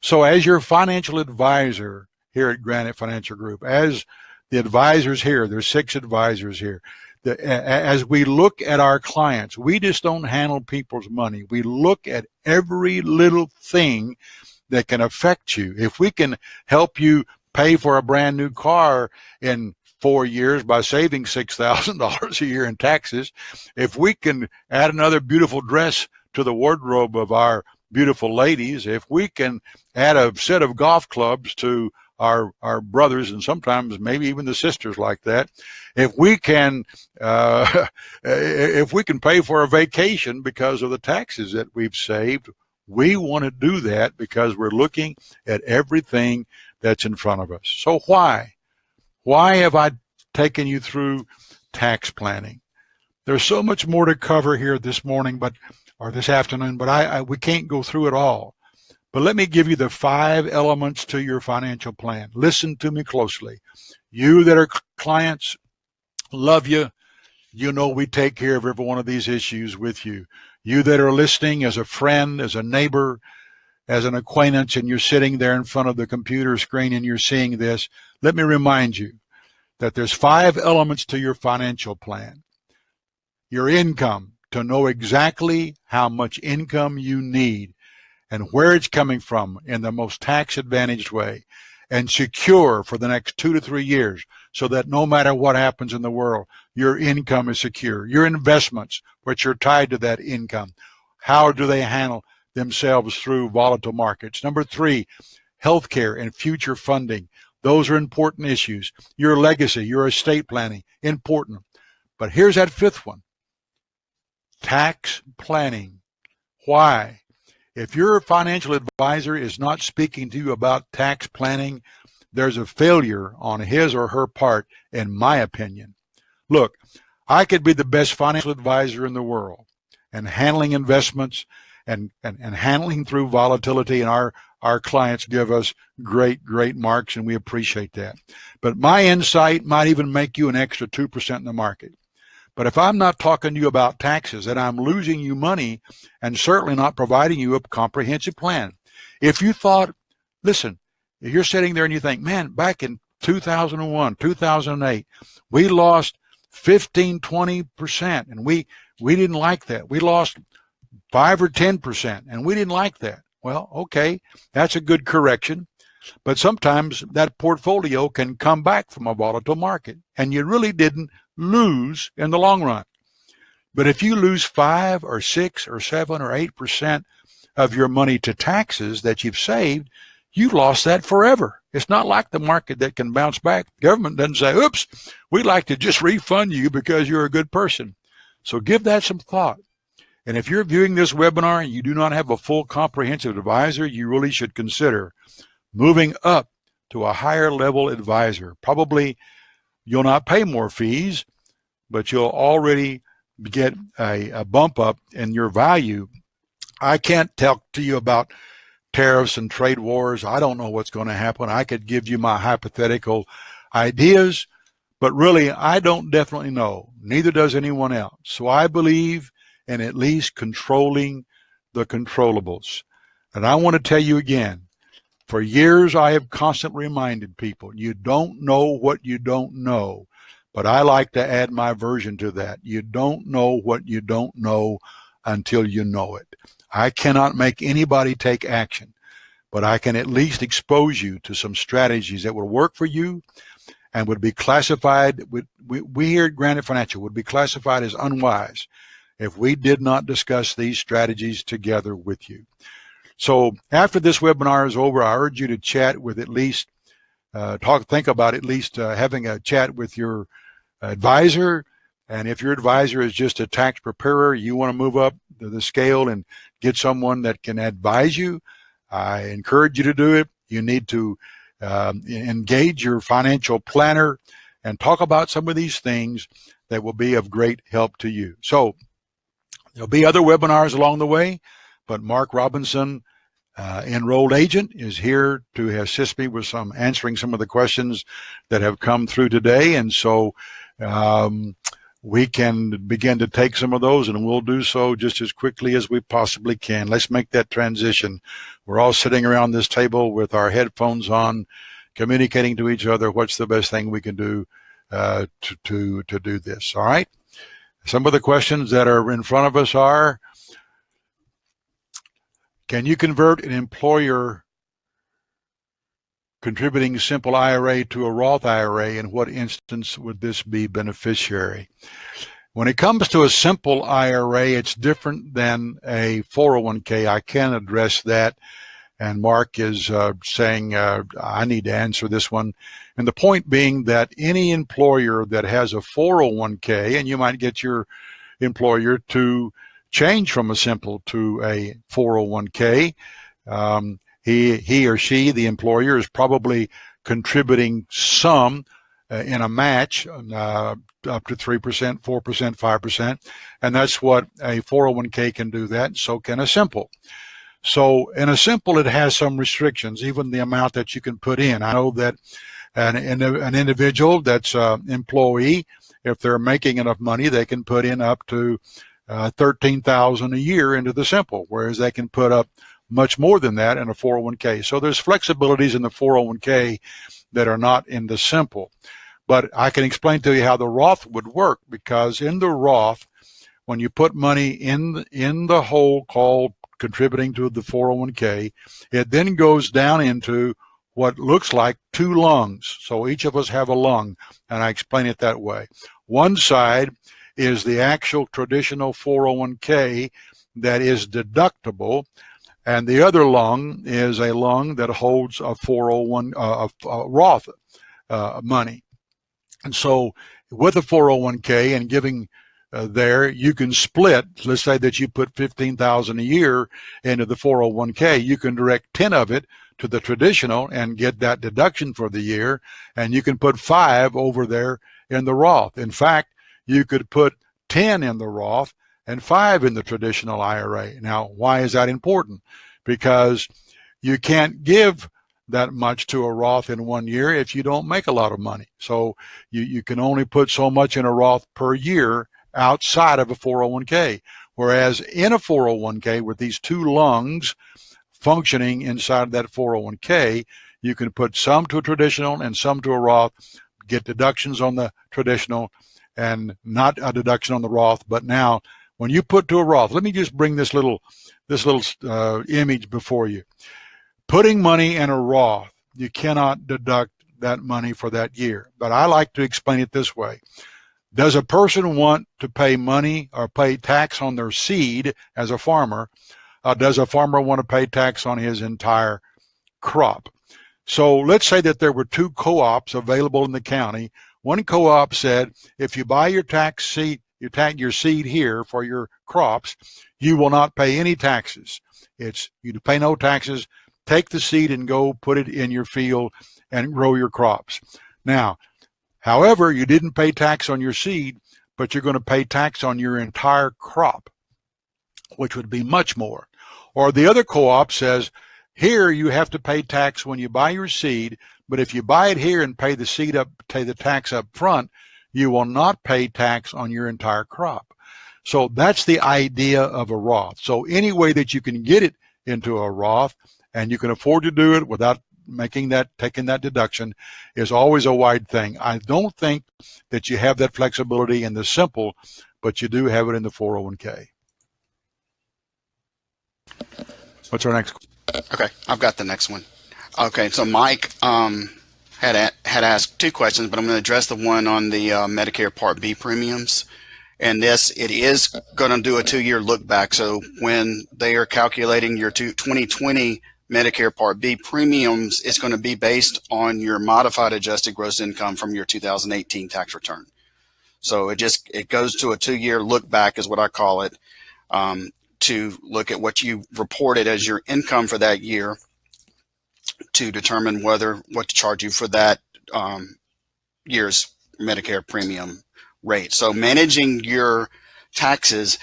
So as your financial advisor here at Granite Financial Group, as the advisors here, there's 6 advisors here, as we look at our clients, we just don't handle people's money. We look at every little thing that can affect you. If we can help you pay for a brand new car in 4 years by saving $6,000 a year in taxes, if we can add another beautiful dress to the wardrobe of our beautiful ladies, if we can add a set of golf clubs to our brothers and sometimes maybe even the sisters like that, if we can pay for a vacation because of the taxes that we've saved, we want to do that because we're looking at everything that's in front of us. So why have I taken you through tax planning? There's so much more to cover here this morning, or this afternoon, but we can't go through it all. But let me give you the 5 elements to your financial plan. Listen to me closely. You that are clients, love you. You know we take care of every one of these issues with you. You that are listening as a friend, as a neighbor, as an acquaintance, and you're sitting there in front of the computer screen and you're seeing this, let me remind you that there's 5 elements to your financial plan. Your income, to know exactly how much income you need and where it's coming from in the most tax advantaged way, and secure for the next 2 to 3 years so that no matter what happens in the world, your income is secure. Your investments, which are tied to that income, how do they handle themselves through volatile markets? Number 3, healthcare and future funding. Those are important issues. Your legacy, your estate planning, important. But here's that 5th one. Tax planning. Why? If your financial advisor is not speaking to you about tax planning, there's a failure on his or her part, in my opinion. Look, I could be the best financial advisor in the world and handling investments and handling through volatility, and our clients give us great marks, and we appreciate that. But my insight might even make you an extra 2% in the market. But if I'm not talking to you about taxes, then I'm losing you money and certainly not providing you a comprehensive plan. If you thought, listen, if you're sitting there and you think, man, back in 2001, 2008, we lost 15, 20%, and we didn't like that. We lost 5 or 10%, and we didn't like that. Well, okay, that's a good correction. But sometimes that portfolio can come back from a volatile market, and you really didn't lose in the long run. But if you lose 5 or 6 or 7 or 8% of your money to taxes that you've saved, you lost that forever. It's not like the market that can bounce back. The government doesn't say, oops, we'd like to just refund you because you're a good person. So give that some thought. And if you're viewing this webinar and you do not have a full comprehensive advisor, you really should consider moving up to a higher level advisor. Probably you'll not pay more fees, but you'll already get a bump up in your value. I can't talk to you about tariffs and trade wars. I don't know what's going to happen. I could give you my hypothetical ideas, but really I don't definitely know. Neither does anyone else. So I believe in at least controlling the controllables. And I want to tell you again, for years I have constantly reminded people, you don't know what you don't know. But I like to add my version to that. You don't know what you don't know until you know it. I cannot make anybody take action, but I can at least expose you to some strategies that will work for you and would be classified, we here at Granite Financial would be classified as unwise if we did not discuss these strategies together with you. So after this webinar is over, I urge you to chat with at least, think about at least having a chat with your advisor And if your advisor is just a tax preparer, you want to move up the scale and get someone that can advise you, I encourage you to do it. You need to engage your financial planner and talk about some of these things that will be of great help to you. So there'll be other webinars along the way, but Mark Robinson, enrolled agent, is here to assist me with answering some of the questions that have come through today. And so we can begin to take some of those, and we'll do so just as quickly as we possibly can. Let's make that transition. We're all sitting around this table with our headphones on, communicating to each other. What's the best thing we can do to do this? All right. Some of the questions that are in front of us are, can you convert an employer contributing simple IRA to a Roth IRA? In what instance would this be beneficiary? When it comes to a simple IRA, it's different than a 401k. I can address that. And Mark is saying I need to answer this one. And the point being that any employer that has a 401k, and you might get your employer to change from a simple to a 401k, he or she, the employer, is probably contributing some in a match up to 3%, 4%, 5%, and that's what a 401k can do that, and so can a simple. So in a simple, it has some restrictions, even the amount that you can put in. I know that an individual that's an employee, if they're making enough money, they can put in up to $13,000 a year into the simple, whereas they can put up much more than that in a 401k. So there's flexibilities in the 401k that are not in the simple. But I can explain to you how the Roth would work, because in the Roth, when you put money in the hole called contributing to the 401k, it then goes down into what looks like two lungs. So each of us have a lung, and I explain it that way. One side is the actual traditional 401k that is deductible, and the other lung is a lung that holds a 401 Roth money. And so with a 401k and giving there, you can split. Let's say that you put $15,000 a year into the 401k. You can direct 10 of it to the traditional and get that deduction for the year, and you can put 5 over there in the Roth. In fact, you could put 10 in the Roth and 5 in the traditional IRA. Now, why is that important? Because you can't give that much to a Roth in 1 year if you don't make a lot of money. So you can only put so much in a Roth per year outside of a 401k. Whereas in a 401k, with these two lungs functioning inside that 401k, you can put some to a traditional and some to a Roth, get deductions on the traditional and not a deduction on the Roth. But now when you put to a Roth, let me just bring this little image before you. Putting money in a Roth, you cannot deduct that money for that year. But I like to explain it this way. Does a person want to pay money or pay tax on their seed as a farmer? Does a farmer want to pay tax on his entire crop? So let's say that there were two co-ops available in the county. One co-op said, if you buy your your seed here for your crops, you will not pay any taxes. You pay no taxes. Take the seed and go put it in your field and grow your crops. Now, however, you didn't pay tax on your seed, but you're going to pay tax on your entire crop, which would be much more. Or the other co-op says, here you have to pay tax when you buy your seed, but if you buy it here and pay the tax up front, you will not pay tax on your entire crop. So that's the idea of a Roth. So any way that you can get it into a Roth and you can afford to do it without taking that deduction is always a wide thing. I don't think that you have that flexibility in the simple, but you do have it in the 401k. What's our next? Okay, I've got the next one. Okay, so Mike had asked 2 questions, but I'm going to address the one on the Medicare Part B premiums. And it is going to do a 2-year look back. So when they are calculating your 2020 Medicare Part B premiums, it's going to be based on your modified adjusted gross income from your 2018 tax return. So it goes to a 2-year look back is what I call it, to look at what you reported as your income for that year to determine what to charge you for that year's Medicare premium rate. So managing your taxes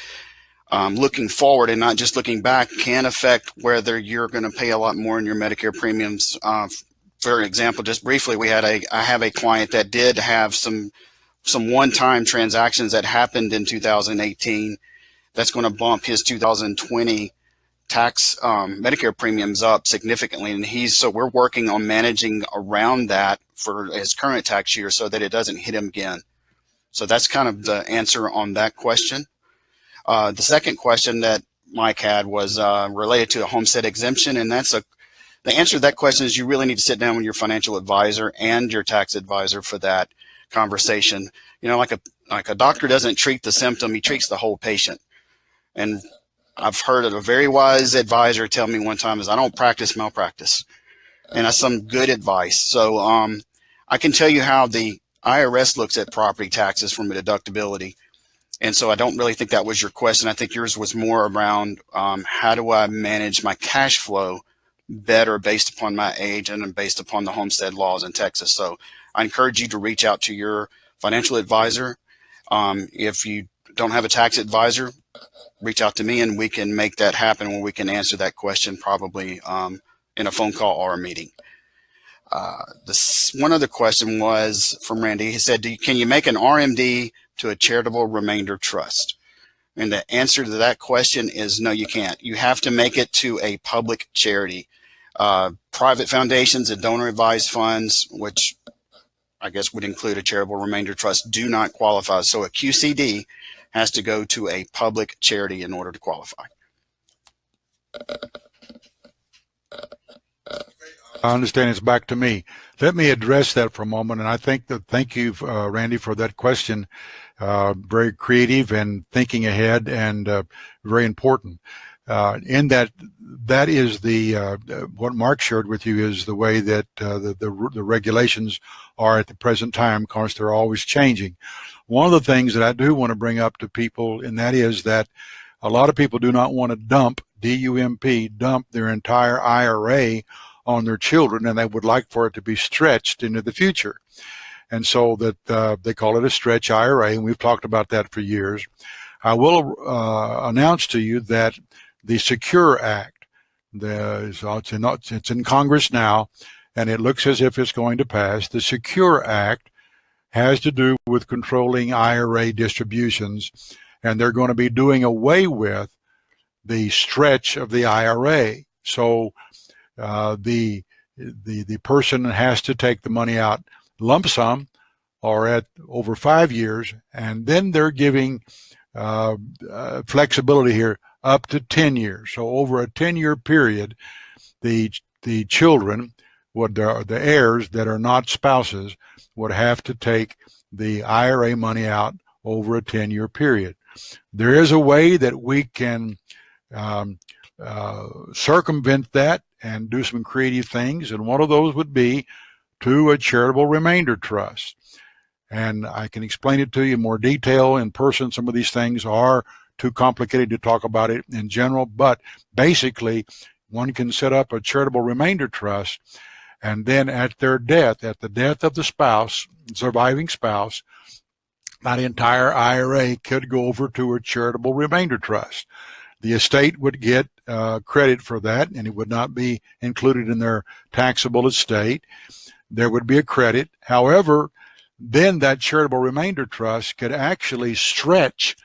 looking forward and not just looking back can affect whether you're going to pay a lot more in your Medicare premiums. For example, just briefly, I have a client that did have some one-time transactions that happened in 2018 that's going to bump his 2020 tax Medicare premiums up significantly, and so we're working on managing around that for his current tax year so that it doesn't hit him again. So that's kind of the answer on that question. The second question that Mike had was related to a homestead exemption, and the answer to that question is you really need to sit down with your financial advisor and your tax advisor for that conversation. You know, like a doctor doesn't treat the symptom, he treats the whole patient. And I've heard of a very wise advisor tell me one time is I don't practice malpractice. And that's some good advice. So I can tell you how the IRS looks at property taxes from a deductibility. And so I don't really think that was your question. I think yours was more around how do I manage my cash flow better based upon my age and based upon the homestead laws in Texas. So I encourage you to reach out to your financial advisor. If you don't have a tax advisor, reach out to me and we can make that happen, where we can answer that question probably in a phone call or a meeting. One other question was from Randy. He said, can you make an RMD to a charitable remainder trust? And the answer to that question is no, you can't. You have to make it to a public charity. Private foundations and donor advised funds, which I guess would include a charitable remainder trust, do not qualify. So a QCD has to go to a public charity in order to qualify. I understand it's back to me. Let me address that for a moment. And I think thank you, Randy, for that question. Very creative and thinking ahead, and very important. In that is what Mark shared with you is the way that the regulations are at the present time. Of course, they're always changing. One of the things that I do want to bring up to people, and that is that a lot of people do not want to dump, D-U-M-P, dump their entire IRA on their children, and they would like for it to be stretched into the future. And so that they call it a stretch IRA, and we've talked about that for years. I will announce to you that the Secure Act, it's in Congress now, and it looks as if it's going to pass. The Secure Act has to do with controlling IRA distributions, and they're going to be doing away with the stretch of the IRA. So the person has to take the money out lump sum or at over 5 years, and then they're giving flexibility here up to 10 years. So over a 10-year period, the children the heirs that are not spouses would have to take the IRA money out over a 10-year period. There is a way that we can circumvent that and do some creative things, and one of those would be to a charitable remainder trust. And I can explain it to you in more detail in person. Some of these things are too complicated to talk about it in general, but basically one can set up a charitable remainder trust, and then at their death, at the death of the spouse, surviving spouse, that entire IRA could go over to a charitable remainder trust. The estate would get credit for that, and it would not be included in their taxable estate. There would be a credit. However, then that charitable remainder trust could actually stretch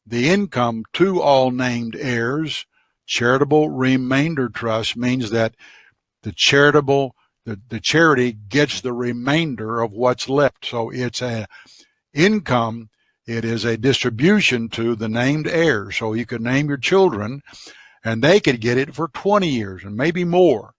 the income to all named heirs. Charitable remainder trust means that the charity gets the remainder of what's left. So it's an income. It is a distribution to the named heirs. So you could name your children, and they could get it for 20 years and maybe more.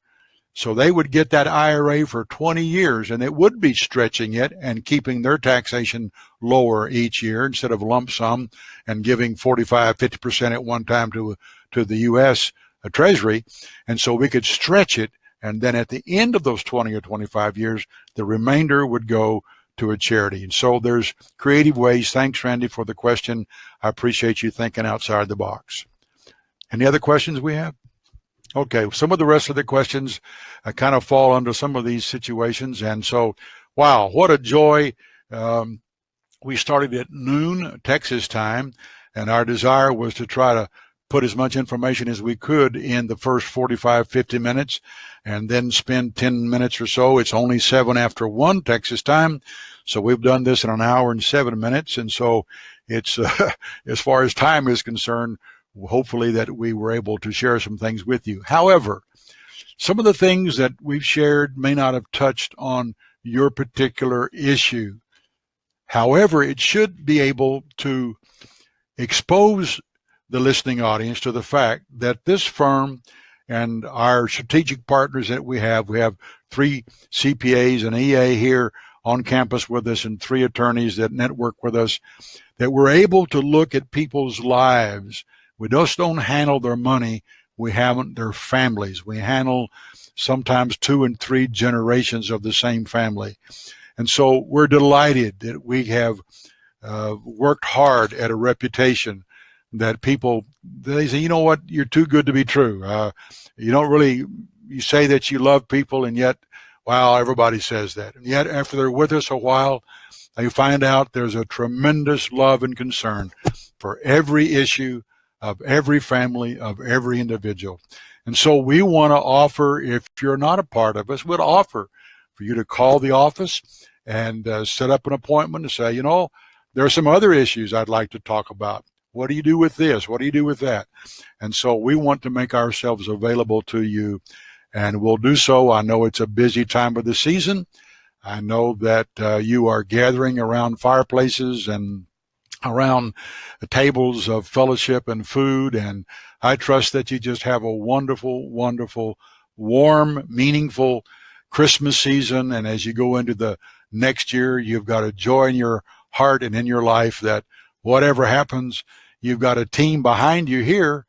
So they would get that IRA for 20 years, and it would be stretching it and keeping their taxation lower each year instead of lump sum and giving 45, 50% at one time to the U.S. Treasury. And so we could stretch it, and then at the end of those 20 or 25 years, the remainder would go to a charity. And so there's creative ways. Thanks, Randy, for the question. I appreciate you thinking outside the box. Any other questions we have? Okay, some of the rest of the questions kind of fall under some of these situations. And so, wow, what a joy. We started at noon Texas time, and our desire was to try to put as much information as we could in the first 45, 50 minutes, and then spend 10 minutes or so. It's only 7 after 1 Texas time, so we've done this in an hour and 7 minutes. And so it's, as far as time is concerned, hopefully that we were able to share some things with you. However, some of the things that we've shared may not have touched on your particular issue. However, it should be able to expose the listening audience to the fact that this firm and our strategic partners that we have 3 CPAs and EA here on campus with us and 3 attorneys that network with us, that we're able to look at people's lives. We just don't handle their money. We haven't their families. We handle sometimes 2 and 3 generations of the same family. And so we're delighted that we have worked hard at a reputation that people, they say, you know what, you're too good to be true. You don't really, you say that you love people, and yet, wow, everybody says that. And yet, after they're with us a while, they find out there's a tremendous love and concern for every issue of every family, of every individual. And so we want to offer, if you're not a part of us, we'd offer for you to call the office and set up an appointment to say, you know, there are some other issues I'd like to talk about. What do you do with this? What do you do with that? And so we want to make ourselves available to you, and we'll do so. I know it's a busy time of the season. I know that you are gathering around fireplaces and around tables of fellowship and food, and I trust that you just have a wonderful, wonderful, warm, meaningful Christmas season. And as you go into the next year, you've got a joy in your heart and in your life that whatever happens, you've got a team behind you here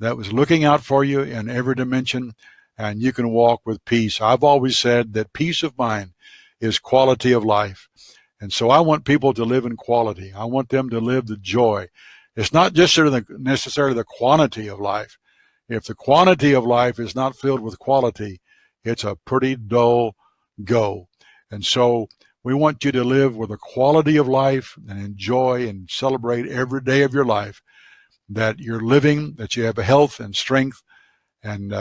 that was looking out for you in every dimension, and you can walk with peace. I've always said that peace of mind is quality of life. And so I want people to live in quality. I want them to live the joy. It's not just necessarily the quantity of life. If the quantity of life is not filled with quality, it's a pretty dull go. And so we want you to live with a quality of life and enjoy and celebrate every day of your life, that you're living, that you have health and strength and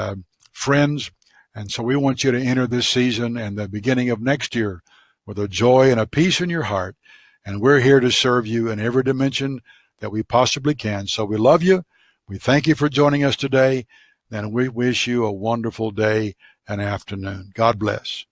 friends. And so we want you to enter this season and the beginning of next year with a joy and a peace in your heart. And we're here to serve you in every dimension that we possibly can. So we love you. We thank you for joining us today. And we wish you a wonderful day and afternoon. God bless.